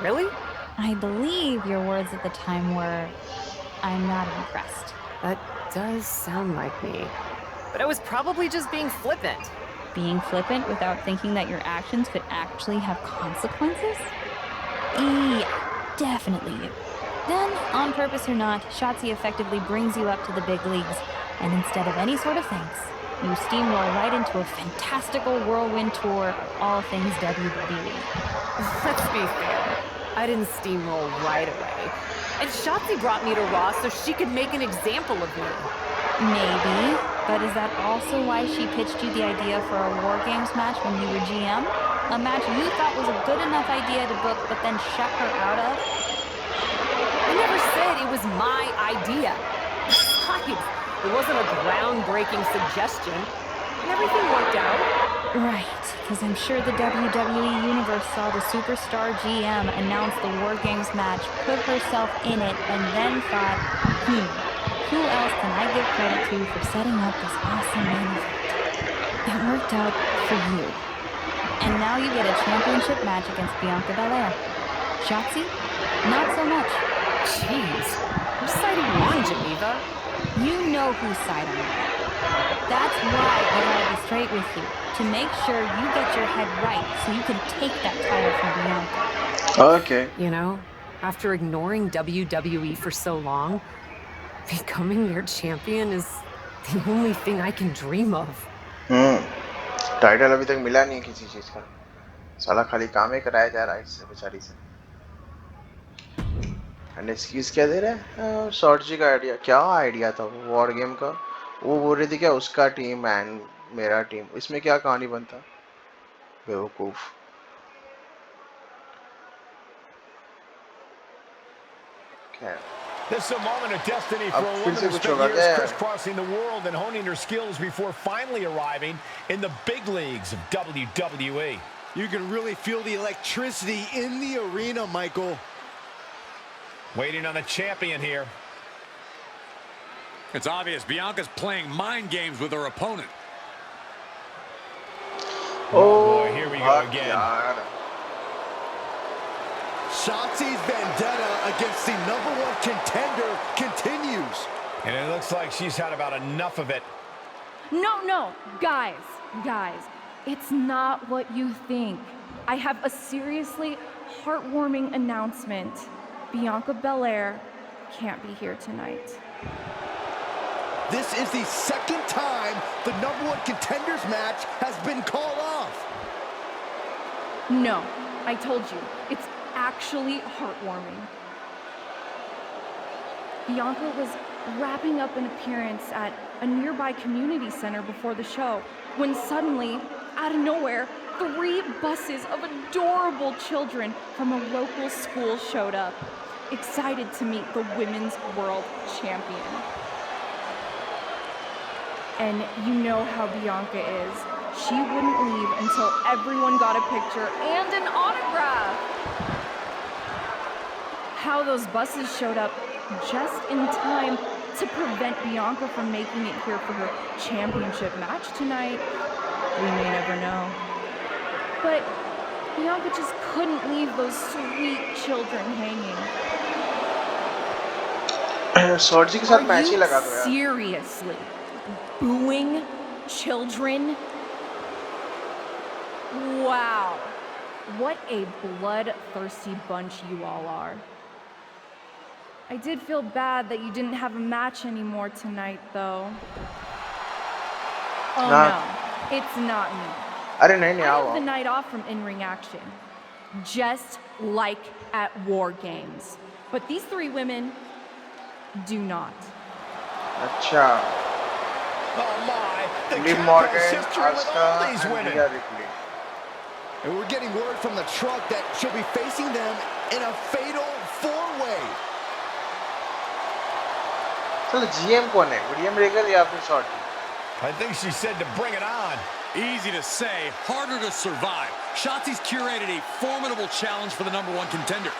Really? I believe your words at the time were, "I'm not impressed." That does sound like me. But I was probably just being flippant. Being flippant without thinking that your actions could actually have consequences? Yeah, definitely you. Then, on purpose or not, Shotzi effectively brings you up to the big leagues, and instead of any sort of thanks, you steamroll right into a fantastical whirlwind tour of all things WWE. Let's be fair. I didn't steamroll right away. And Shotzi brought me to Raw so she could make an example of me. Maybe, but is that also why she pitched you the idea for a War Games match when you were GM? A match you thought was a good enough idea to book, but then shut her out of? I never said it was my idea. Besides, it wasn't a groundbreaking suggestion. And everything worked out. Right, because I'm sure the WWE Universe saw the superstar GM announce the War Games match, put herself in it, and then thought, who else can I give credit to for setting up this awesome main event? It worked out for you. And now you get a championship match against Bianca Belair. Shotzi? Not so much. Jeez, whose side are you on, Geneva? You know whose side I'm on. That's why I gotta be straight with you, to make sure you get your head right so you can take that title from Bianca. Okay. You know, after ignoring WWE for so long, becoming their champion is the only thing I can dream of. Title अभी तक मिला नहीं किसी चीज का, साला खाली काम ही कराया जा रहा है इससे बेचारी से। एंड एक्सक्यूज क्या दे रहा है? शॉर्ट जी का आइडिया, क्या आइडिया था वो वॉर गेम का? वो बोल रही थी क्या उसका टीम एंड मेरा टीम, इसमें क्या कहानी बनता? बेवकूफ। This is a moment of destiny for a woman who spent years crisscrossing the world and honing her skills before finally arriving in the big leagues of WWE. You can really feel the electricity in the arena, Michael. Waiting on the champion here. It's obvious Bianca's playing mind games with her opponent. Oh boy, here we go again. God. Shotzi's vendetta against the #1 contender continues. And it looks like she's had about enough of it. No, guys, it's not what you think. I have a seriously heartwarming announcement. Bianca Belair can't be here tonight. This is the second time the #1 contenders match has been called off. No, I told you, it's actually heartwarming. Bianca was wrapping up an appearance at a nearby community center before the show when suddenly, out of nowhere, 3 buses of adorable children from a local school showed up, excited to meet the Women's World Champion. And you know how Bianca is. She wouldn't leave until everyone got a picture and an autograph. How those buses showed up just in time to prevent Bianca from making it here for her championship match tonight, we may never know. But Bianca just couldn't leave those sweet children hanging. शॉर्जी के साथ match ही लगा दो यार। Seriously? Booing children? Wow. What a bloodthirsty bunch you all are. I did feel bad that you didn't have a match anymore tonight, though. Oh no, it's not me. I have the night off from in-ring action. Just like at War Games. But these three women do not. अच्छा Oh my, the Liv Cat Morgan, has history with Asuka, all these and women. Rhea Ripley. And we're getting word from the truck that she'll be facing them in a fatal four-way. चलो GM कौन है? William Regal या फिर Shotzi? I think she said to bring it on. Easy to say, harder to survive. Shotzi's curated a formidable challenge for the #1 contender.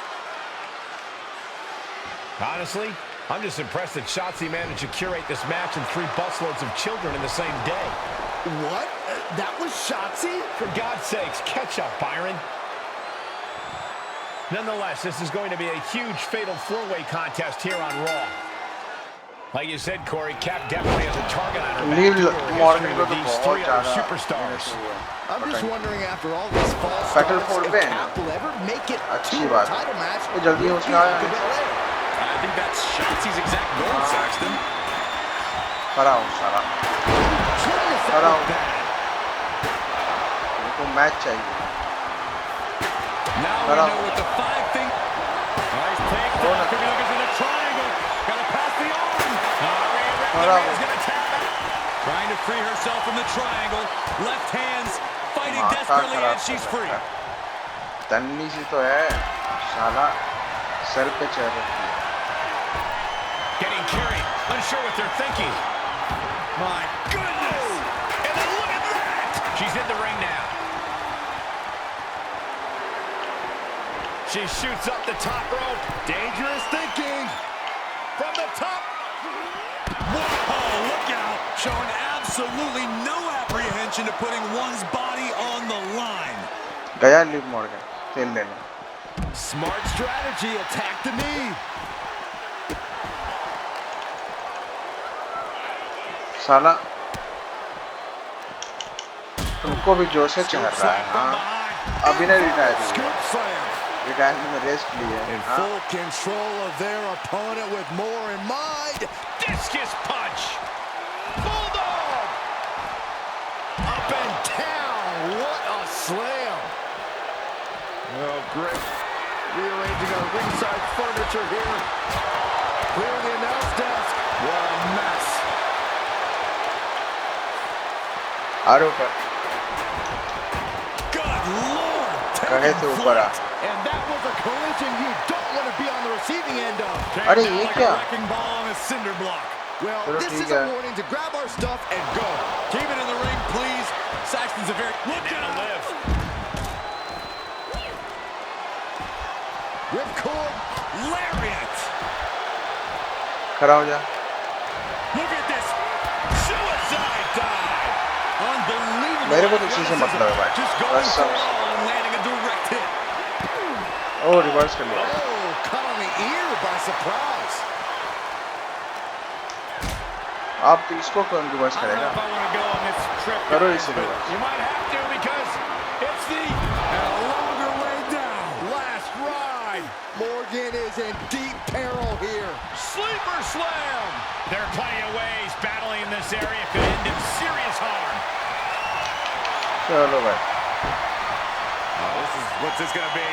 Honestly, I'm just impressed that Shotzi managed to curate this match and 3 busloads of children in the same day. What? That was Shotzi? For God's sakes, catch up, Byron. Nonetheless, this is going to be a huge fatal 4-way contest here on Raw. Like you said, Corey, Cap definitely has a target on her back. Liv Morgan को तो These बहुत 3 other ज़्यादा superstars. I'm just wondering, after all these false Fatal starts, 4 if win. Cap will ever make it अच्छी to a बात title match. ये जल्दी हो चुका है I think that's Shotzi's exact goal, Saxton. खड़ा हूँ सारा खड़ा हूँ इनको मैच चाहिए Now we खड़ा know हूँ what the 5 thing. Nice takedown. Could be looking for the triangle. Gotta pass the arm. खड़ा हूँ Rhea's gonna tap out. Trying to free herself from the triangle. Left hands fighting माथा desperately, खराब and she's कर free. रखा है तन्नी सी तो है साला सर पे चढ़ रखी है Getting carried, unsure what they're thinking. My goodness! And then look at that! She's in the ring now. She shoots up the top rope. Dangerous thinking. From the top. Whoa, look out. Showing absolutely no apprehension to putting one's body on the line. गया Liv Morgan खेल लेने Smart strategy. Attack the knee. साला तुमको भी जोश से चढ़ रहा है हाँ अभी नहीं रिटायर Scoop slam. रिटायरमेंट में रेस्ट लिए In हाँ full control of their opponent with more in mind. Discus punch. Bulldog. Up and down. What a slam. Oh, great. Rearranging our ringside furniture here. Clear the announce desk. What a mess. आर ऊपर Good Lord. कहे थे ऊपर आ And that was a collision you don't want to be on the receiving end of. अरे ये क्या Wrecking ball on a cinder block. Well, चलो this ठीक is a है warning to grab our stuff and go. Keep it in the ring, please. Saxton's a very... Look Now out. Liv. Ripcord. Lariat. खड़ा हो जा Look at this. Suicide dive. Unbelievable. मेरे को तो इसी से मतलब है भाई Just going बस for सब it all and landing a direct hit. Oh reverse कर लिया Oh, caught on the ear by surprise. आप तो इसको कौन रिवर्स I don't know करेगा if I want to go on this trip, करो guys, इसे but reverse you might have to because it's the longer way down. Last ride. Morgan is in deep peril here. Sleeper slam. There are plenty of ways battling in this area could end in serious harm. चलो भाई What's this gonna be?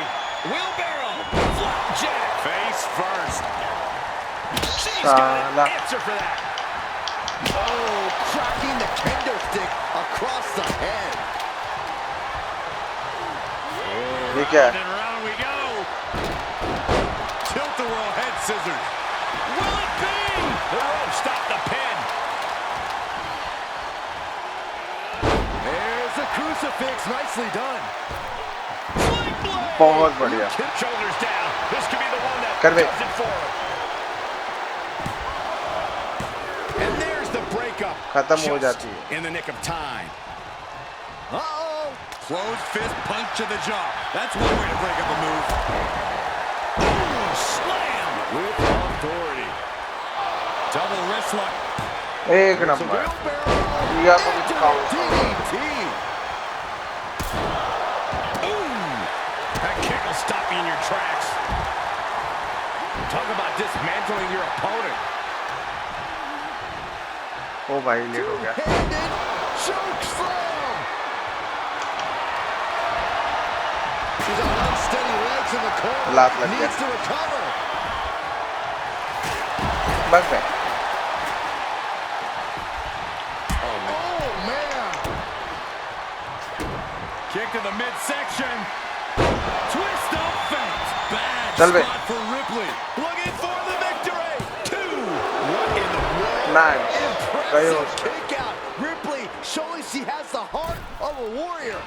Wheelbarrow. Flapjack. Face first. She's got साला an answer for that. Oh, cracking the kendo stick across the head. ये क्या Round है and round we go. Tilt-a-whirl head scissors. Will it be? The rope stopped the pin. There's the crucifix. Nicely done. Sling blade. बहुत बढ़िया Shoulders down. This could be the one that कर दे does it for her. And there's the breakup. खत्म हो Just जाती है in the nick of time. Uh-oh. Closed fist punch to the jaw. That's one way to break up a move. Ooh, slam. With authority. Double wrist lock. एक There's a number wheelbarrow. या को भी दिखाओ DDT. That kick will stop you in your tracks. Talk about dismantling your opponent. ओ भाई late हो गया Two-handed choke slam. She's on unsteady legs in the corner. लात लग गया Needs to recover. भाग गए। Oh man! Kick to the midsection. Twist of fate. Bad चल बे। spot for Ripley. Looking for the victory. 2. What in the world? Nice. गए Impressive उसमें। kick out. Ripley showing she has the heart of a warrior.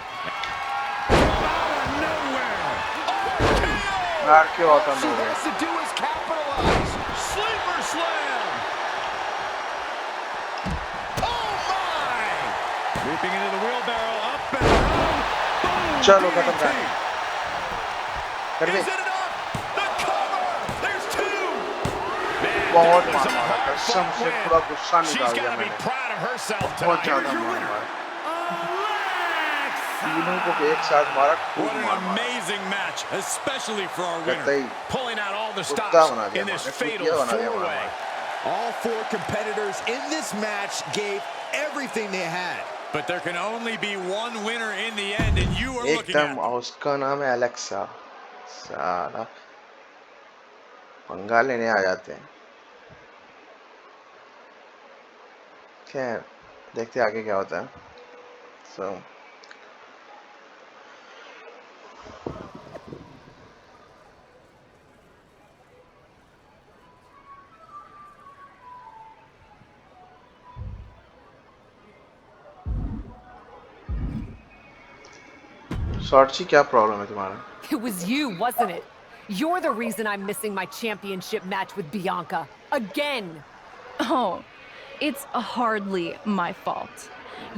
Out of nowhere. हार क्यों होता All she नहीं है? has to do is capitalize. Sleeper slam. Oh my! Leaping into the wheelbarrow, up and around. Boom! चलो खत्म कर। कर Is they. it enough? The cover. There's 2. Man, बहुत that was मार a मारा कसम hard-fought से win. पूरा गुस्सा She's निकाल दिया got to be मैंने। proud of herself बहुत tonight. ज़्यादा Here's your मार winner. मारा। तीनों को एक साथ मारा खूब What an मार मारा। amazing match, especially for our winner. कतई Pulling out all the कुत्ता stops बना दिया in this हमारे, fatal कुतिया बना दिया four-way. हमारे। All 4 competitors in this match gave everything they had. But there can only be one winner in the end, and you are looking एकदम at. उसका नाम है एलेक्सा। साला पंगा लेने आ जाते हैं। खैर देखते हैं आगे क्या होता है। So सॉर्ची क्या प्रॉब्लम है तुम्हारा? It was you, wasn't it? You're the reason I'm missing my championship match with Bianca. Again! Oh, it's hardly my fault.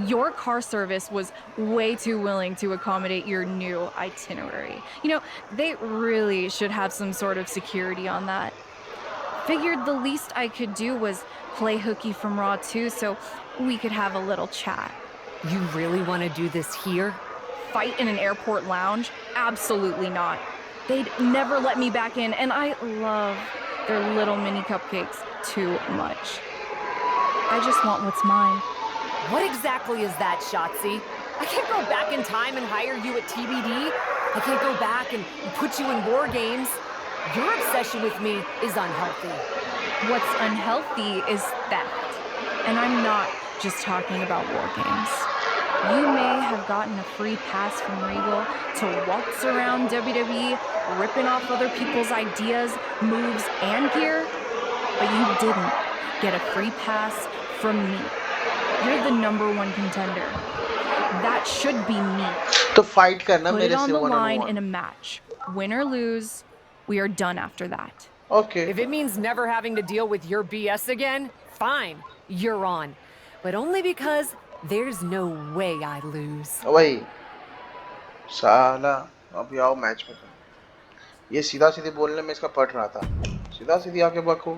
Your car service was way too willing to accommodate your new itinerary. You know, they really should have some sort of security on that. Figured the least I could do was play hooky from Raw too, so we could have a little chat. You really want to do this here? Fight in an airport lounge? Absolutely not. They'd never let me back in, and I love their little mini cupcakes too much. I just want what's mine. What exactly is that, Shotzi? I can't go back in time and hire you at TBD. I can't go back and put you in war games. Your obsession with me is unhealthy. What's unhealthy is theft. And I'm not just talking about war games. You may have gotten a free pass from Regal to waltz around WWE, ripping off other people's ideas, moves, and gear, but you didn't get a free pass from me. You're the #1 contender. That should be me. तो fight करना Put it मेरे on से the one on line one। in a match. Win or lose, we are done after that. Okay. If it means never having to deal with your BS again, fine, you're on. But only because there's no way I lose. वही साला अभी आओ match में। ये सीधा सीधी बोलने में इसका पट रहा था। सीधा सीधी आके बको।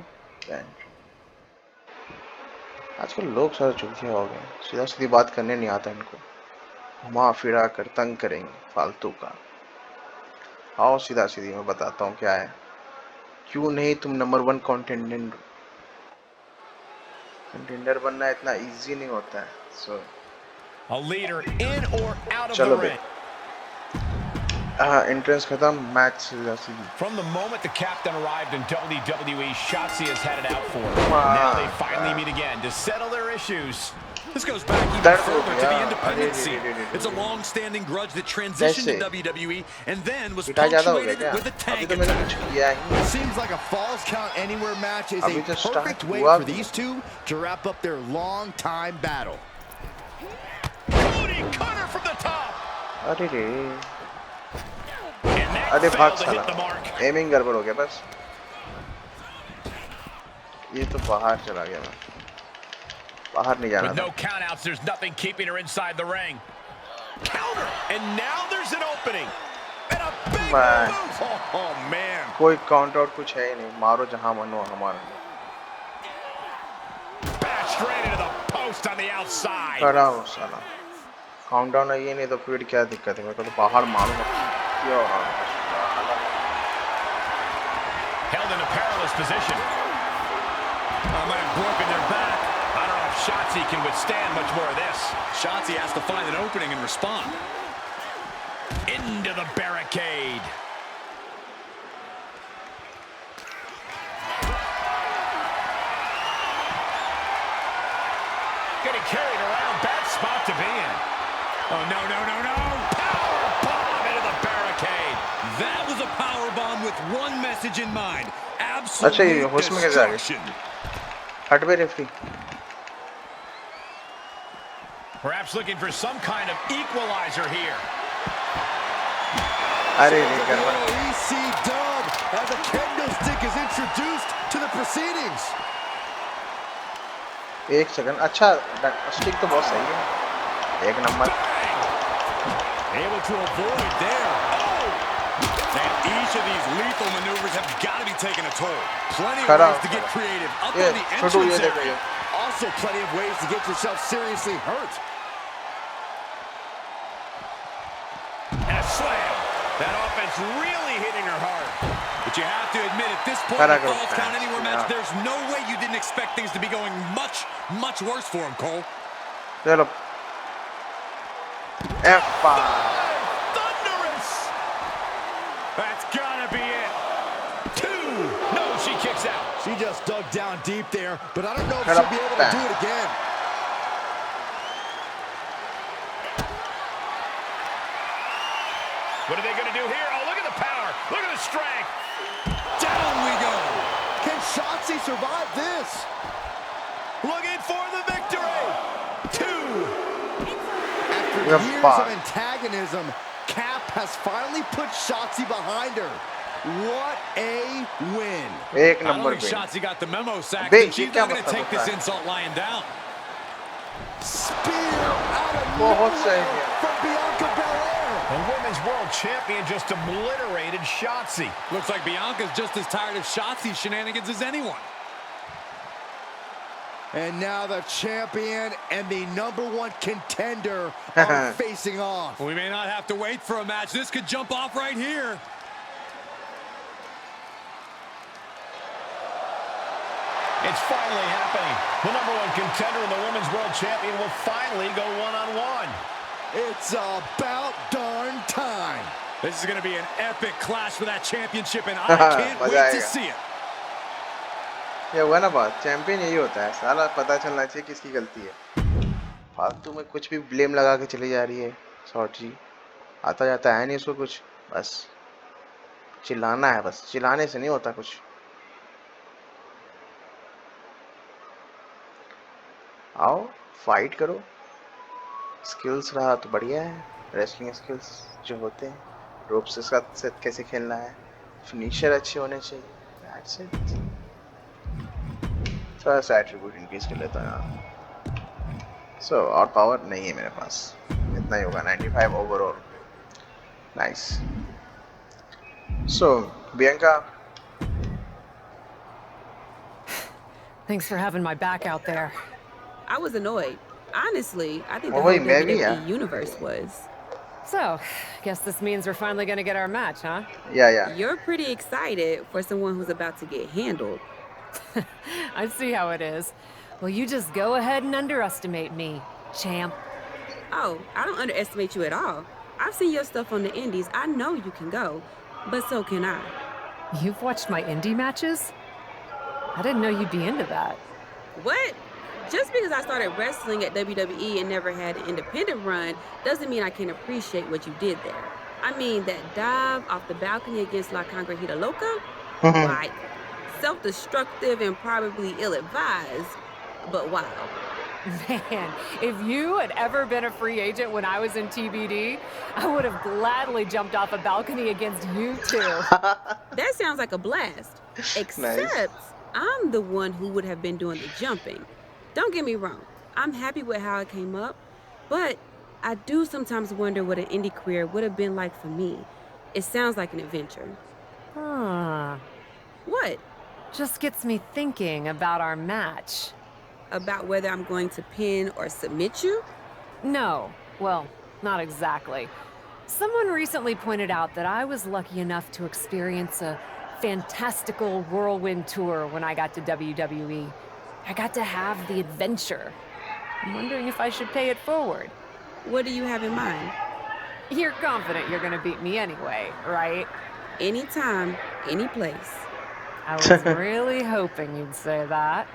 आजकल लोग सारे चुतिया हो गए। सीधा सीधी बात करने नहीं आता इनको। घुमा फिरा कर तंग करेंगे फालतू का। आओ सीधा सीधी मैं बताता हूँ क्या है। क्यों नहीं तुम #1 कंटेंडर बनना इतना इजी नहीं होता है। So A leader in or out of चलो the बे। ring. एंट्रेंस खत्म मैच सीधा सीधी। From the moment the captain arrived in WWE, Shotzi has had it out for her. Now they finally meet again to settle their issues. This goes back even Dard ho further to the gaya. independent Arre, scene. re, re, re, re, It's a re. long-standing grudge that transitioned to Kaise? WWE and then was पिटा ज्यादा हो गया punctuated क्या? with a अभी tank तो मैंने attack. कुछ किया ही नहीं। Seems like a Falls Count Anywhere match is अभी a तो start perfect way हुआ for भी। these two to wrap up their long-time battle. Cody cutter from the top. अरे रे And that अरे भाग failed to साला hit the mark. एमिंग गड़बड़ हो गया बस। ये तो बाहर चला गया मैं। बाहर नहीं जाना With था। no countouts, there's nothing keeping her inside the ring. Counter, and now there's an opening. And a big Man. move. Oh man. कोई काउंट आउट कुछ है ही नहीं। मारो जहां मन हो हमारा। Bash straight into the post on the outside. करा हो साला। काउंटडाउन है ये नहीं तो फिर क्या दिक्कत है? मेरे को तो बाहर मारूंगा। क्या हो रहा है? Held in a perilous position. Might have broken their back. I don't know if Shotzi can withstand much more of this. Shotzi has to find an opening and respond. Into the barricade. about to be in. Oh, no, no, no, no. Power bomb into the barricade. That was a power bomb with one message in mind. अच्छा ये होश में कैसे आ गए? हट बे referee. Perhaps looking for some kind of equalizer here. अरे नहीं कर रहा. EC dub as a kendo stick is introduced to the proceedings. एक सेकंड. अच्छा स्टिक तो बहुत सही है. एक number. Able to avoid there. Oh! And each of these lethal maneuvers have got to be taking a toll. Plenty of ways to get creative. Up on the entrance area. Also plenty of ways to get yourself seriously hurt. And a slam. That offense really hitting her hard. But you have to admit, at this point in the Falls Count Anywhere match, there's no way you didn't expect things to be going much, much worse for him, Cole. चलो. F5. Thunderous. That's gotta be it. 2. No, she kicks out. She just dug down deep there, but I don't know if she'll be able to do it again. What are they going to do here? Oh, look at the power. Look at the strength. Down we go. Can Shotzi survive this? Looking for the victory. 2. After years of antagonism, Cap has finally put Shotzi behind her. What a win. एक I don't number think पे. Shotzi got the memo, Saxton. She's not going to take this insult lying down. Spear out of बहुत nowhere सही है. from Bianca Belair. And Women's World Champion just obliterated Shotzi. Looks like Bianca's just as tired of Shotzi's shenanigans as anyone. And now the champion and the #1 contender are facing off. We may not have to wait for a match. This could jump off right here. It's finally happening. The #1 contender and the Women's World Champion will finally go one-on-one. It's about darn time. This is going to be an epic clash for that championship, and I can't wait to see it. ये हुआ ना बात. Champion यही होता है. साला पता चलना चाहिए किसकी गलती है. फालतू में कुछ भी ब्लेम लगा के चली जा रही है. शॉर्ट जी आता जाता है नहीं इसको कुछ. बस चिल्लाना है. बस चिल्लाने से नहीं होता कुछ. आओ फाइट करो. स्किल्स रहा तो बढ़िया है. रेसलिंग स्किल्स जो होते हैं, रोप्स के साथ कैसे खेलना है, फिनिशर अच्छे होने चाहिए. That's it. थोड़ा सा एट्रीब्यूट इंक्रीज कर लेता हूँ. सो और पावर नहीं है मेरे पास. इतना ही होगा. 95 overall. Nice. So Bianca. Thanks for having my back out there. I was annoyed. Honestly, I think the Oh, whole wait, maybe, WWE universe was. So, guess this means we're finally going to get our match, huh? Yeah. You're pretty excited for someone who's about to get handled. I see how it is. Well, you just go ahead and underestimate me, champ. Oh, I don't underestimate you at all. I've seen your stuff on the indies. I know you can go, but so can I. You've watched my indie matches? I didn't know you'd be into that. What? Just because I started wrestling at WWE and never had an independent run doesn't mean I can't appreciate what you did there. I mean, that dive off the balcony against La Congrejita Loca? Like, self-destructive and probably ill-advised, but wow. Man, if you had ever been a free agent when I was in TBD, I would have gladly jumped off a balcony against you too. That sounds like a blast. Except I'm the one who would have been doing the jumping. Don't get me wrong, I'm happy with how I came up, but I do sometimes wonder what an indie career would have been like for me. It sounds like an adventure. Huh. What? Just gets me thinking about our match. About whether I'm going to pin or submit you? No. Well, not exactly. Someone recently pointed out that I was lucky enough to experience a fantastical whirlwind tour when I got to WWE. I got to have the adventure. I'm wondering if I should pay it forward. What do you have in mind? You're confident you're gonna beat me anyway, right? Anytime, any place. I was really hoping you'd say that.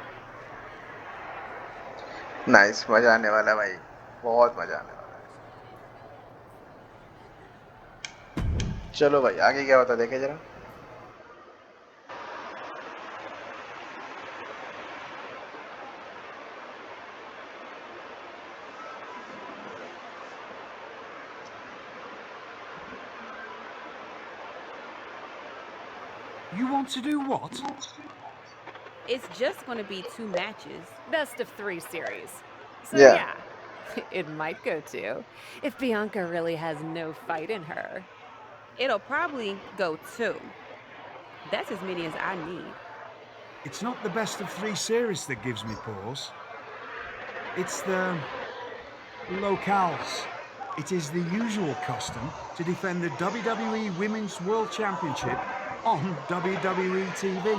Nice, मजा आने वाला भाई. बहुत मजा आने वाला है। चलो भाई आगे क्या होता है देखे जरा। You want to do what? It's just going to be 2 matches. Best of 3 series. So Yeah. yeah, it might go 2 if Bianca really has no fight in her. It'll probably go 2. That's as many as I need. It's not the best of 3 series that gives me pause. It's the locales. It is the usual custom to defend the WWE Women's World Championship on WWE TV.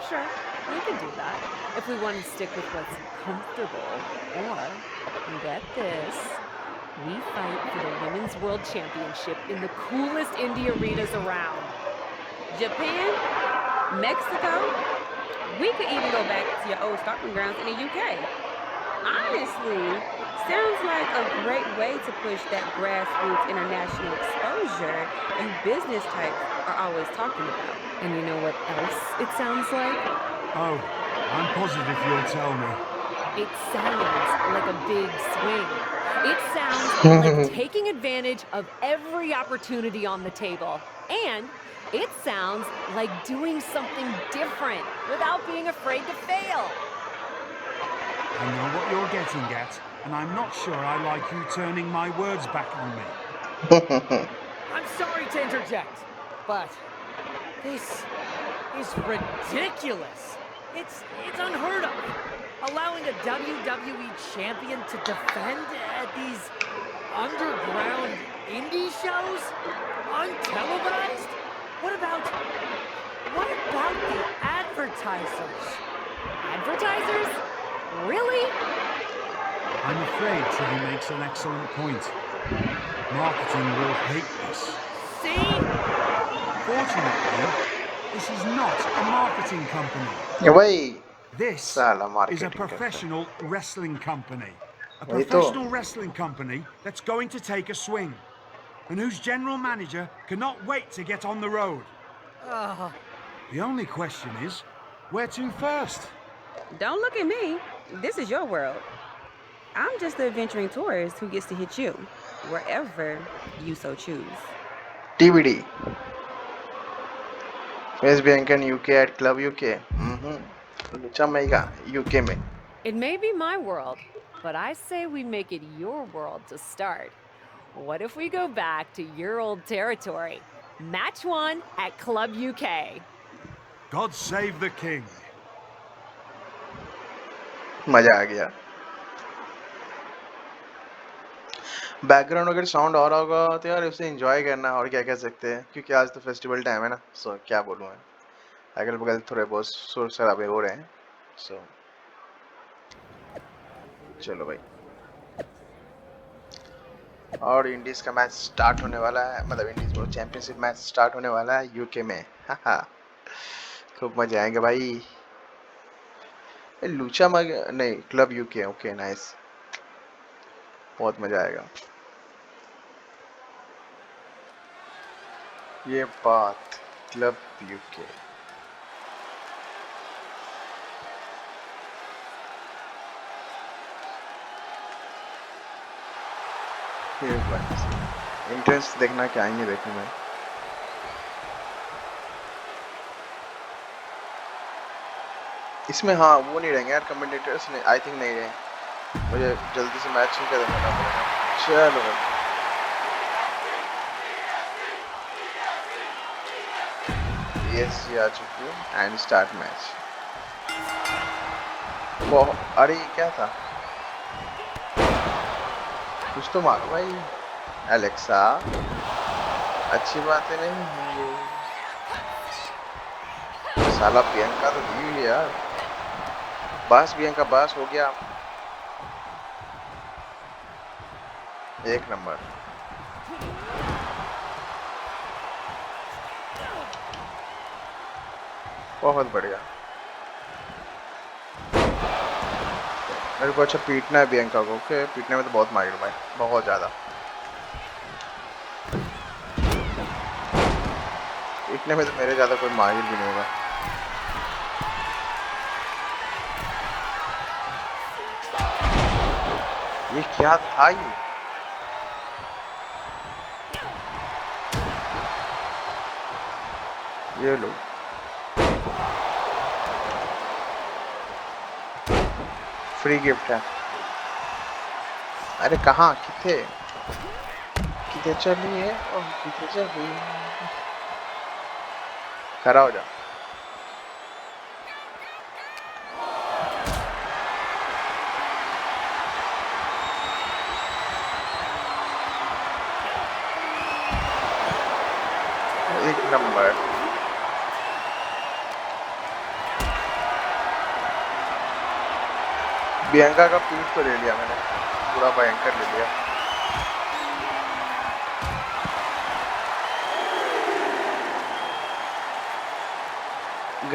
Sure, we can do that if we want to stick with what's comfortable. Or, get this, we fight for the Women's World Championship in the coolest indie arenas around. Japan? Mexico? We could even go back to your old stomping grounds in the UK. Honestly, sounds like a great way to push that grassroots international exposure you business types are always talking about. And you know what else it sounds like? Oh, I'm positive you'll tell me. It sounds like a big swing. It sounds like taking advantage of every opportunity on the table. And it sounds like doing something different without being afraid to fail. I know what you're getting at, and I'm not sure I like you turning my words back on me. I'm sorry to interject, but this is ridiculous. It's unheard of. Allowing a WWE champion to defend at these underground indie shows? Untelevised? What about the advertisers? Advertisers? Really? I'm afraid Trey makes an excellent point. Marketing will hate this. See? Fortunately, this is not a marketing company. Yeah, wait. This is a professional wrestling company. A professional wrestling company that's going to take a swing. And whose general manager cannot wait to get on the road. The only question is, where to first? Don't look at me. This is your world. I'm just the adventuring tourist who gets to hit you, wherever you so choose. TBD. Face Bianca in UK at Club UK. Lucha Mega UK में. It may be my world, but I say we make it your world to start. What if we go back to your old territory? Match 1 at Club UK. God save the king. मजा आ गया. Background अगर sound आ रहा होगा तो यार उसे enjoy करना और क्या कह सकते हैं क्योंकि आज तो फेस्टिवल टाइम है ना. सो क्या बोलूँ मैं, अगल बगल थोड़े बहुत शोर शराबे हो रहे हैं. सो चलो भाई, और इंडीज का मैच स्टार्ट होने वाला है, मतलब Indies world championship match start होने वाला है यूके में. खूब मजे आएंगे भाई. लूचा मग नहीं, क्लब यूके. ओके नाइस, बहुत मजा आएगा. ये बात, क्लब यूके. इंटरेस्ट देखना क्या आएंगे देखूं मैं. इसमें हाँ वो नहीं रहेंगे यार, कमेंटेटर्स नहीं, आई थिंक नहीं रहे. मुझे जल्दी से मैच शुरू कर देना पड़ेगा. चलो PSG आ चुकी है एंड स्टार्ट मैच. वो अरे क्या था, कुछ तो मारो भाई. एलेक्सा, अच्छी बातें नहीं होंगी. साला प्रियंका तो दी हुई है यार. बस प्रियंका बस हो गया. एक नंबर. बहुत बढ़िया. मेरे को अच्छा पीटना है बियांका को। ओके, पीटने में तो बहुत माहिर हूँ भाई, बहुत ज़्यादा। पीटने में तो मेरे ज़्यादा कोई माहिर भी नहीं होगा। ये क्या था ये लो फ्री गिफ्ट है। अरे कहाँ किथे किथे चलिए और किथे चलिए, खड़ा हो जा। एक नंबर। बियांका का पीठ तो ले लिया मैंने, पूरा भयंकर ले लिया।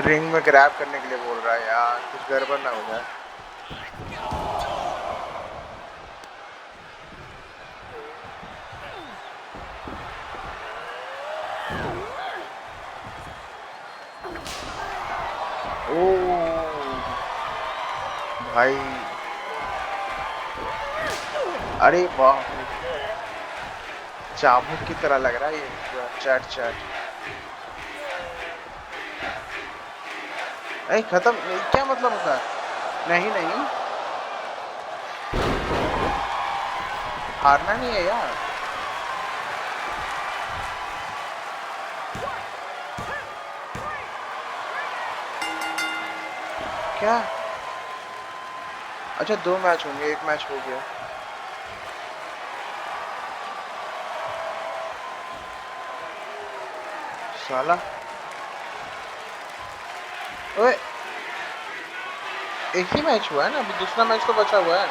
रिंग में ग्रैब करने के लिए बोल रहा है यार, कुछ गड़बड़ ना हो जाए। भाई अरे वाह, चाबुक की तरह लग रहा है ये पूरा चैट चैट। अरे खत्म क्या मतलब होता है? नहीं नहीं, हारना नहीं है यार। क्या? अच्छा 2 मैच होंगे, 1 मैच हो गया। साला ओए, एक ही मैच हुआ है ना, अभी दूसरा मैच तो बचा हुआ है।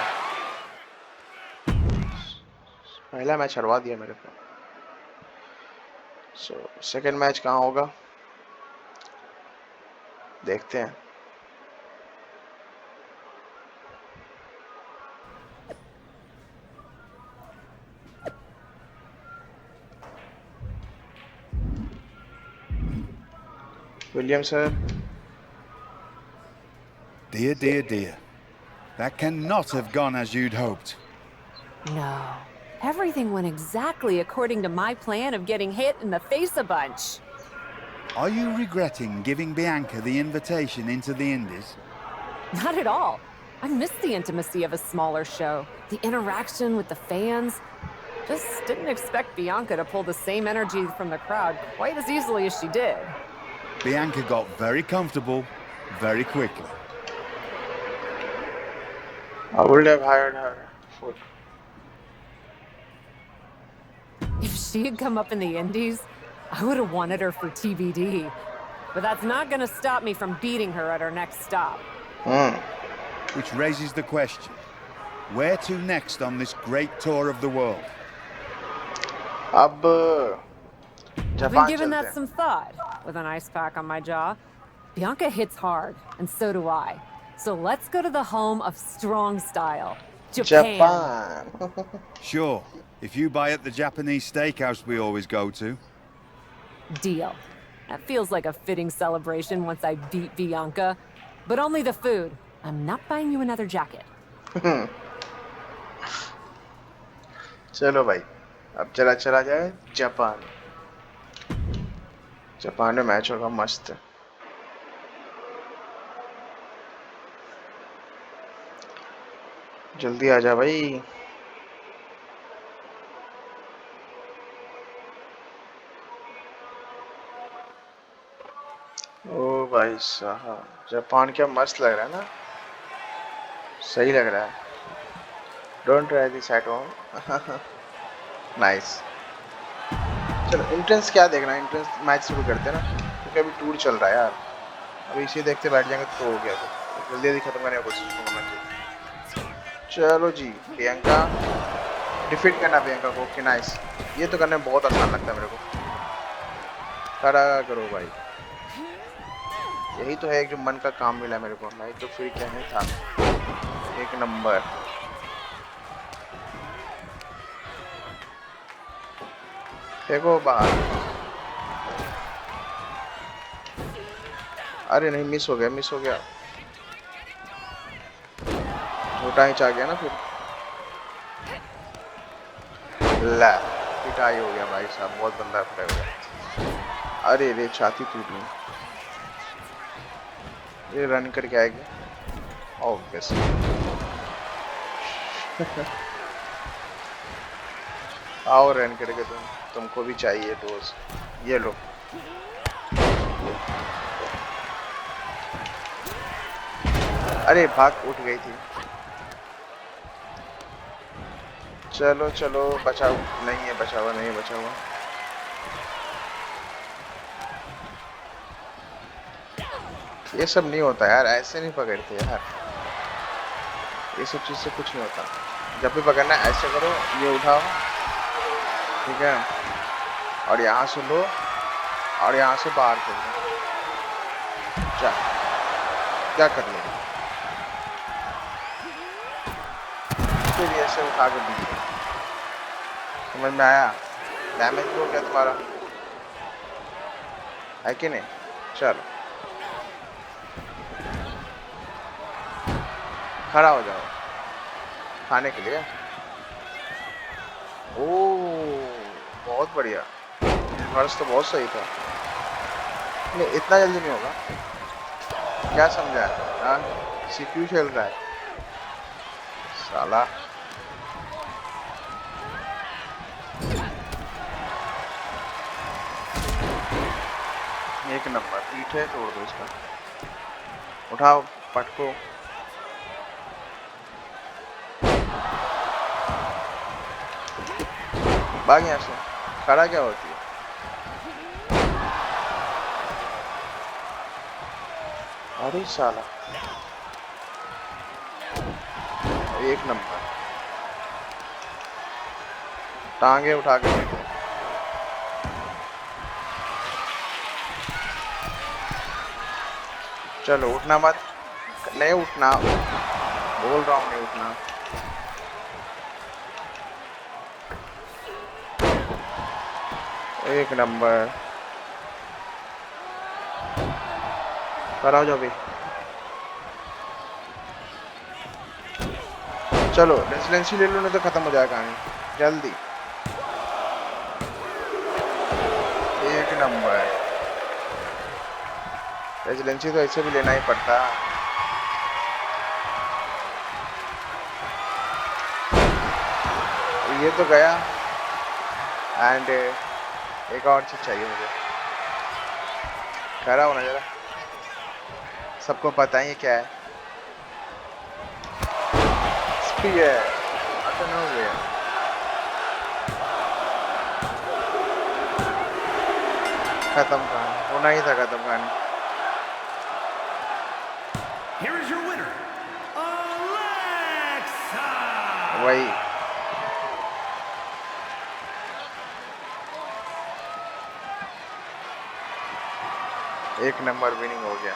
पहला मैच हरवा दिया मेरे को। सेकंड मैच कहाँ होगा देखते हैं। William sir. Dear, dear, dear. That cannot have gone as you'd hoped. No. Everything went exactly according to my plan of getting hit in the face a bunch. Are you regretting giving Bianca the invitation into the Indies? Not at all. I missed the intimacy of a smaller show. The interaction with the fans. Just didn't expect Bianca to pull the same energy from the crowd quite as easily as she did. Bianca got very comfortable very quickly. I would have hired her for... If she had come up in the Indies, I would have wanted her for TBD. But that's not going to stop me from beating her at her next stop. Which raises the question, where to next on this great tour of the world? I've been giving that some thought, with an ice pack on my jaw. Bianca hits hard, and so do I. So let's go to the home of strong style, Japan. Sure, if you buy at the Japanese steakhouse we always go to. Deal. That feels like a fitting celebration once I beat Bianca. But only the food. I'm not buying you another jacket. चलो भाई, अब चला जाए Japan. Japan में match होगा मस्त। जल्दी आ जा भाई। ओ भाई साहब, जापान क्या मस्त लग रहा है ना, सही लग रहा है। Don't try this at home. Nice. चलो एंट्रेंस क्या देखना है, एंट्रेंस मैच शुरू करते हैं ना, क्योंकि अभी टूर चल रहा है यार। अभी इसे देखते बैठ जाएंगे तो हो गया, तो जल्दी जल्दी खत्म करने की कोशिश करूँगा। चलो जी, प्रियंका डिफीट करना प्रियंका को। ओके नाइस, ये तो करने में बहुत आसान लगता है मेरे को। खड़ा करो भाई, यही तो है एक जो मन का काम मिला मेरे को, नहीं तो फिर क्या नहीं था। एक नंबर। देखो बाहर। अरे नहीं, मिस हो गया, मिस हो गया। छोटा इंच आ गया ना फिर। ला पिटाई हो गया भाई साहब, बहुत गंदा पिटाई हो गया। अरे रे छाती टूट गई। ये रन करके आएगी ऑब्वियसली। आओ रन करके तुमको भी चाहिए डोज, ये लो। अरे भाग, उठ गई थी। चलो चलो, बचा नहीं है, बचा हुआ नहीं है, बचा हुआ। ये सब नहीं होता यार, ऐसे नहीं पकड़ते यार, ये सब चीज से कुछ नहीं होता। जब भी पकड़ना है ऐसे करो, ये उठाओ, ठीक है, और यहाँ से लो और यहाँ से बाहर कर लो। क्या कर लो, फिर ऐसे उठा के दीजिए। समझ में आया? डैमेज हो गया तुम्हारा, है कि नहीं? चलो खड़ा हो जाओ खाने के लिए। ओह बहुत बढ़िया, फर्स्ट तो बहुत सही था। नहीं इतना जल्दी नहीं होगा, क्या समझा? हाँ सीपीयू खेल रहा है साला। एक नंबर, पीठ है, तोड़ दो इसका। उठाओ पटको। भाग यहाँ से, खड़ा क्या होती है? अरे साला, एक नंबर। टांगे उठा के देखो। चलो उठना मत, नहीं उठना, बोल रहा हूँ नहीं उठना। एक नंबर, कराओ जो भी। चलो रेजिडेंसी ले लो, नहीं तो खत्म हो जाएगा कहानी जल्दी। एक नंबर, रेजिडेंसी तो ऐसे भी लेना ही पड़ता। ये तो गया, एंड एक और चीज चाहिए मुझे। खड़ा होना जरा, सबको पता ही है क्या है। स्पीयर, अच्छा हो गया। खत्म कहानी, होना ही था खत्म कहानी। Here is your winner, Alexa. वही एक नंबर विनिंग हो गया।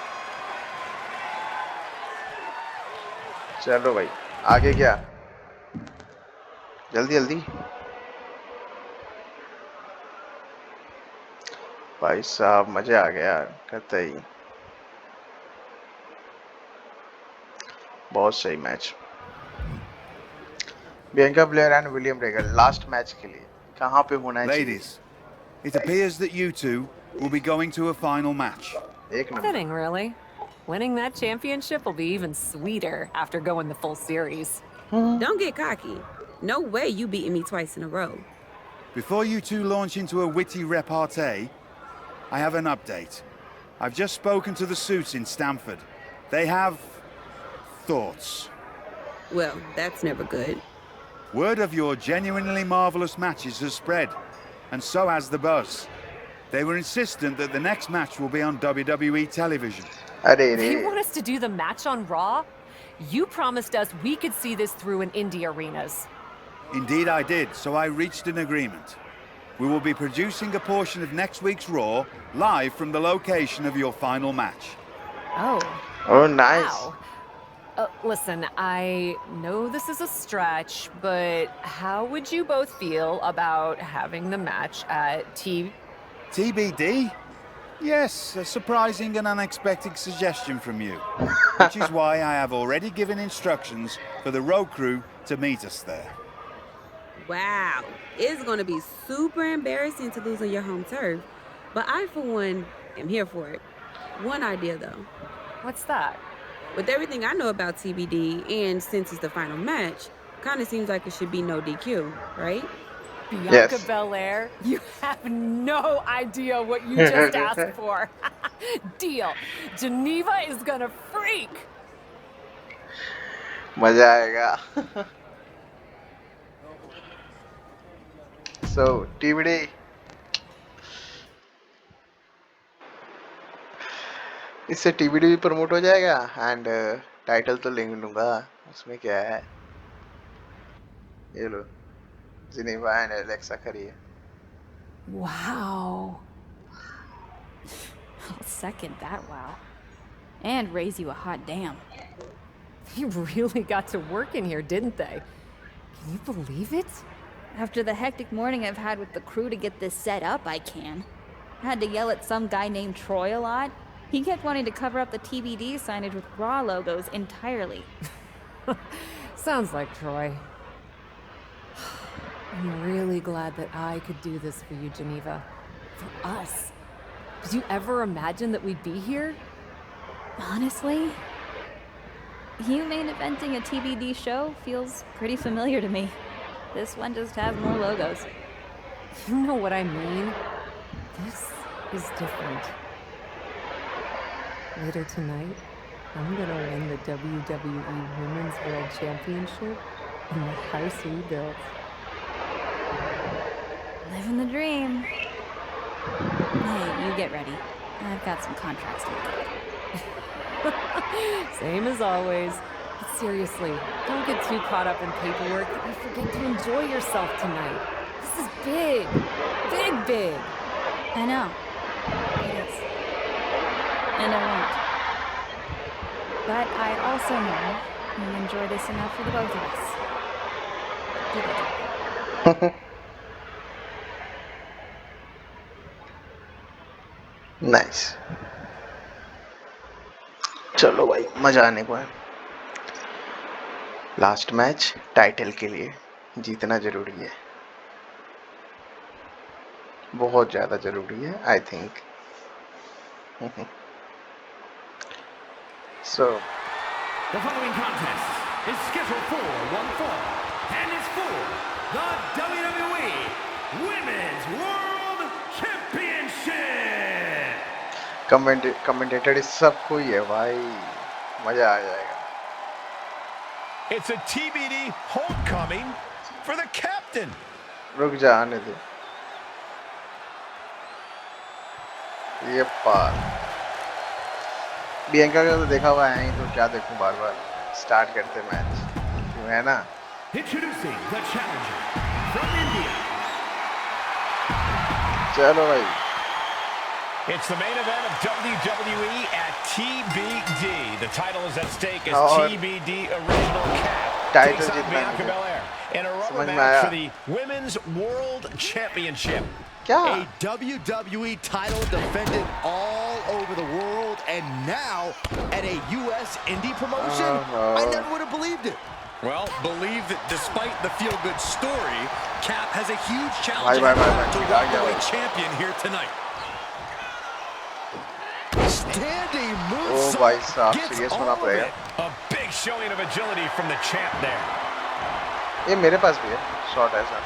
चलो भाई आगे क्या, जल्दी जल्दी। भाई साहब मजे आ गया करते ही, बहुत सही match. Bianca Blair and William regal last match के लिए कहाँ पे होना चाहिए? Ladies, it appears that you two will be going to a final match. एक number. Fitting, really. Winning that championship will be even sweeter after going the full series. Don't get cocky. No way you beating me twice in a row. Before you two launch into a witty repartee, I have an update. I've just spoken to the suits in Stamford. They have thoughts. Well, that's never good. Word of your genuinely marvelous matches has spread, and so has the buzz. They were insistent that the next match will be on WWE television. They want us to do the match on Raw? You promised us we could see this through in indie arenas. Indeed I did, so I reached an agreement. We will be producing a portion of next week's Raw live from the location of your final match. Oh. Oh, nice. Wow. Listen, I know this is a stretch, but how would you both feel about having the match at TBD? Yes, a surprising and unexpected suggestion from you. Which is why I have already given instructions for the road crew to meet us there. Wow, it's going to be super embarrassing to lose on your home turf, but I, for one, am here for it. One idea, though. What's that? With everything I know about TBD, and since it's the final match, kind of seems like it should be no DQ, right? Bianca Belair, you have no idea what you just asked for. Deal. Geneva is gonna freak. मजा आएगा. So TBD. इससे TBD भी promote हो जाएगा and title तो ले लूंगा. उसमें क्या है? ये लो. Geneva and Alexa खड़ी है. Wow. I'll second that wow. And raise you a hot damn. They really got to work in here, didn't they? Can you believe it? After the hectic morning I've had with the crew to get this set up, I can. I had to yell at some guy named Troy a lot. He kept wanting to cover up the TBD signage with Raw logos entirely. Sounds like Troy. I'm really glad that I could do this for you, Geneva. For us. Did you ever imagine that we'd be here? Honestly, you main eventing a TBD show feels pretty familiar to me. This one just has more logos. You know what I mean? This is different. Later tonight, I'm gonna win the WWE Women's World Championship in the house we built. Living the dream. Hey, you get ready. I've got some contracts to look at. Same as always. But seriously, don't get too caught up in paperwork that you forget to enjoy yourself tonight. This is big. Big, big. I know. It is. And I won't. But I also know you enjoy this enough for the both of us. Give it. Nice. चलो भाई मजा आने को है. Last match title के लिए जीतना जरूरी है. बहुत ज्यादा जरूरी है I think. So the following contest is scheduled for one fall and is for the WWE Women's World Championship. Commentator सबको ही है भाई. मजा आ जाएगा. It's a TBD homecoming for the captain. रुक जा आने दे. ये पार. बियांका का तो देखा हुआ है ही तो क्या देखूं बार बार. स्टार्ट करते मैच. क्यों है ना? Introducing the challenger from India. चलो भाई. It's the main event of WWE at TBD. The title is at stake as TBD original cap takes on Bianca Belair in a rubber match for the Women's World Championship. A WWE title defended all over the world, and now at a U.S. indie promotion? I never would have believed it. Well, believe that despite the feel-good story, Cap has a huge challenge to welterweight champion here tonight. Standing moonsault gets all of it. A big showing of agility from the champ there. ये मेरे पास भी है shot ऐसा.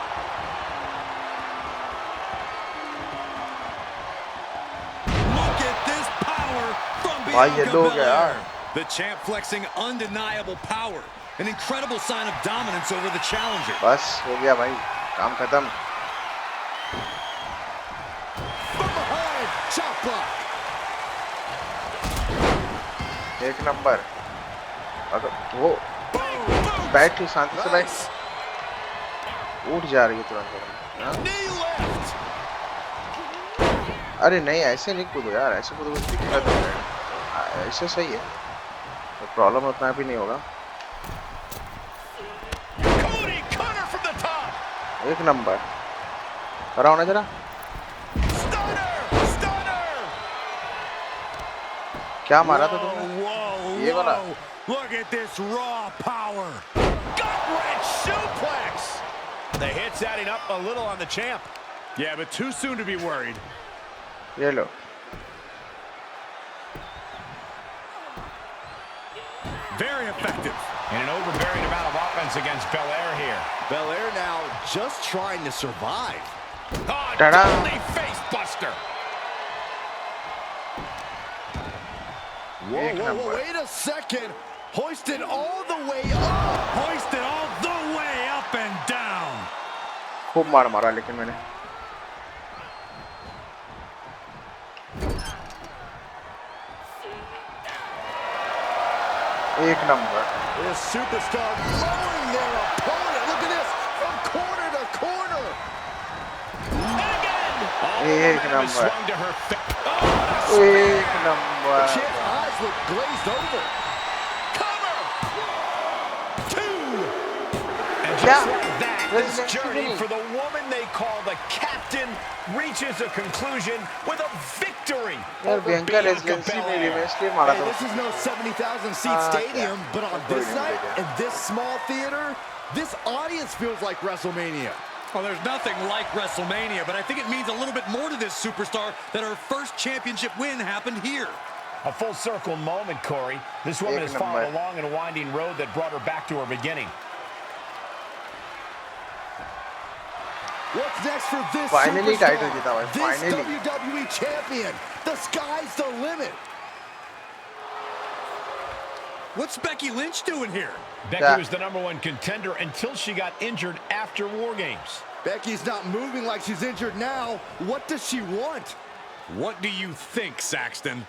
Look at this power from Bianca Belair. The champ flexing undeniable power. An incredible sign of dominance over the challenger. बस हो गया भाई. काम खत्म. From behind, chop block. एक नंबर. अगर वो बैठ के शांति से बैठ. उठ जा रही है तुरंत. अरे नहीं ऐसे नहीं कूदो यार. ऐसे कूदो दिक्कत हो जाएगा. ऐसे सही है. तो प्रॉब्लम उतना भी नहीं होगा। एक नंबर कराओ ना जरा। क्या मारा था तुमने? ये वाला। Look at this raw power. Gut-wrench suplex. The hit's adding up a little on the champ. Yeah, but too soon to be worried. ये लो। Very effective. And an overbearing amount of offense against Belair here. Belair now just trying to survive. Oh, deadly face buster. Whoa, wait a second. Hoisted all the way up. Hoisted all the way up and down. खूब मार मारा लेकिन मैंने। एक number. This superstar blowing their opponent. Look at this from corner to corner. एक number. एक number. Champ eyes look glazed over. Cover. 2. And Yeah. just like that, this journey for the woman they call the captain reaches a conclusion with a victory. यार भयंकर residency मेरी में इसलिए मारा था। This is no 70,000 seat stadium, but on this night in this small theater, this audience feels like WrestleMania. Well, there's nothing like WrestleMania, but I think it means a little bit more to this superstar that her first championship win happened here. A full circle moment, Corey. This woman has followed a long and winding road that brought her back to her beginning. What's next for this Finally superstar? title जीता भाई, This finally. WWE champion. The sky's the limit. What's Becky Lynch doing here? Becky was the #1 contender until she got injured after War Games. Becky's not moving like she's injured now. What does she want? What do you think, Saxton?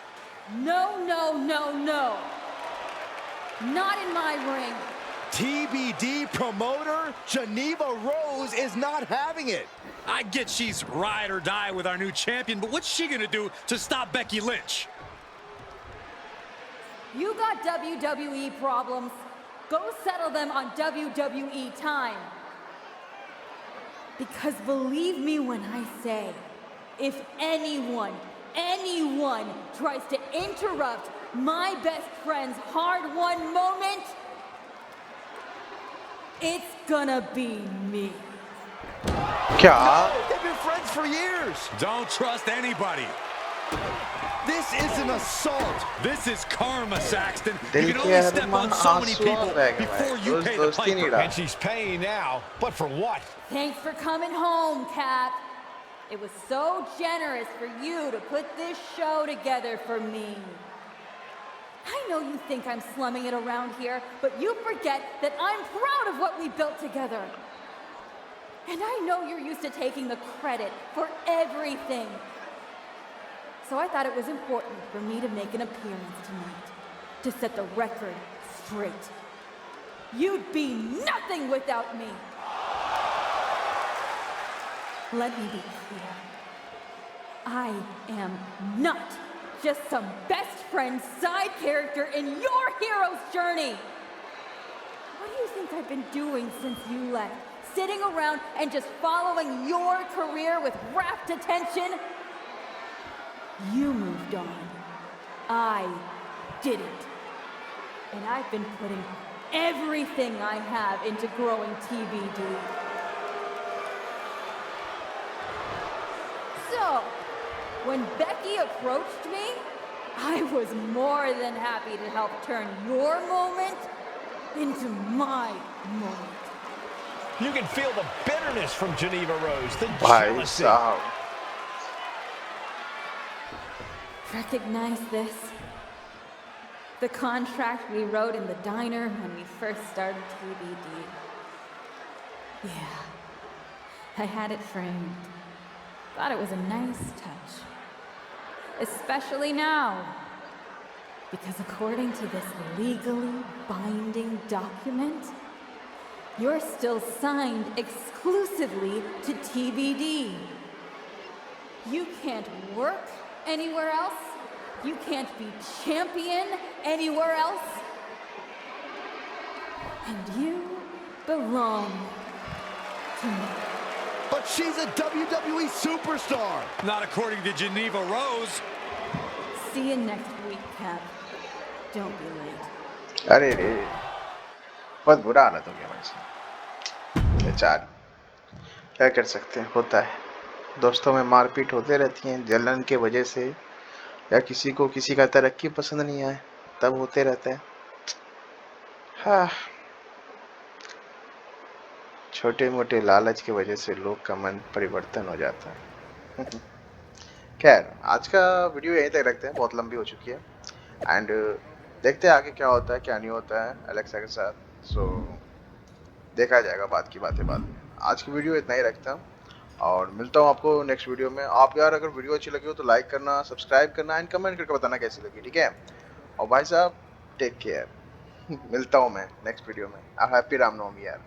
No, no, no, no. Not in my ring. TBD promoter Geneva Rose is not having it. I get she's ride or die with our new champion, but what's she gonna do to stop Becky Lynch? You got WWE problems. Go settle them on WWE time. Because believe me when I say, if anyone tries to interrupt my best friend's hard-won moment, it's gonna be me. क्या? No, they've been friends for years. Don't trust anybody. This is an assault. This is karma, Saxton. Dill You can ke only step on so many आंसू people आ गए before भाई। you pay the दोस्ती नहीं piper. रहा। And she's paying now, but for what? Thanks for coming home, Cap. It was so generous for you to put this show together for me. I know you think I'm slumming it around here, but you forget that I'm proud of what we built together. And I know you're used to taking the credit for everything. So I thought it was important for me to make an appearance tonight, to set the record straight. You'd be nothing without me. Let me be clear. I am not just some best friend side character in your hero's journey. What do you think I've been doing since you left? Sitting around and just following your career with rapt attention? You moved on. I didn't. And I've been putting everything I have into growing TBD. So, when Becky approached me, I was more than happy to help turn your moment into my moment. You can feel the bitterness from Geneva Rose, the भाई jealousy. साहब। Recognize this? The contract we wrote in the diner when we first started TBD. Yeah, I had it framed. Thought it was a nice touch. Especially now. Because according to this legally binding document, you're still signed exclusively to TBD. You can't work anywhere else. You can't be champion anywhere else. And you belong to me. But she's a WWE superstar. Not according to Geneva Rose. See you next week, Cap. Don't be late. अरे रे, बहुत बुरा हालत हो गया भाई साहब। बेचार, क्या कर सकते हैं, होता है। दोस्तों में मारपीट होते रहती हैं जलन के वजह से, या किसी को किसी का तरक्की पसंद नहीं आए तब होते रहते हैं। हाँ, छोटे मोटे लालच की वजह से लोग का मन परिवर्तन हो जाता है। खैर, आज का वीडियो यहीं तक रखते हैं, बहुत लंबी हो चुकी है। एंड देखते हैं आगे क्या होता है क्या नहीं होता है एलेक्सा के साथ। सो देखा जाएगा, बात की बातें बाद में। आज की वीडियो इतना ही रखता हूँ और मिलता हूँ आपको नेक्स्ट वीडियो में। आप यार अगर वीडियो अच्छी लगी हो तो लाइक करना, सब्सक्राइब करना एंड कमेंट करके बताना कैसी लगी, ठीक है। और भाई साहब टेक केयर। मिलता हूँ मैं नेक्स्ट वीडियो में। हैप्पी रामनवमी यार।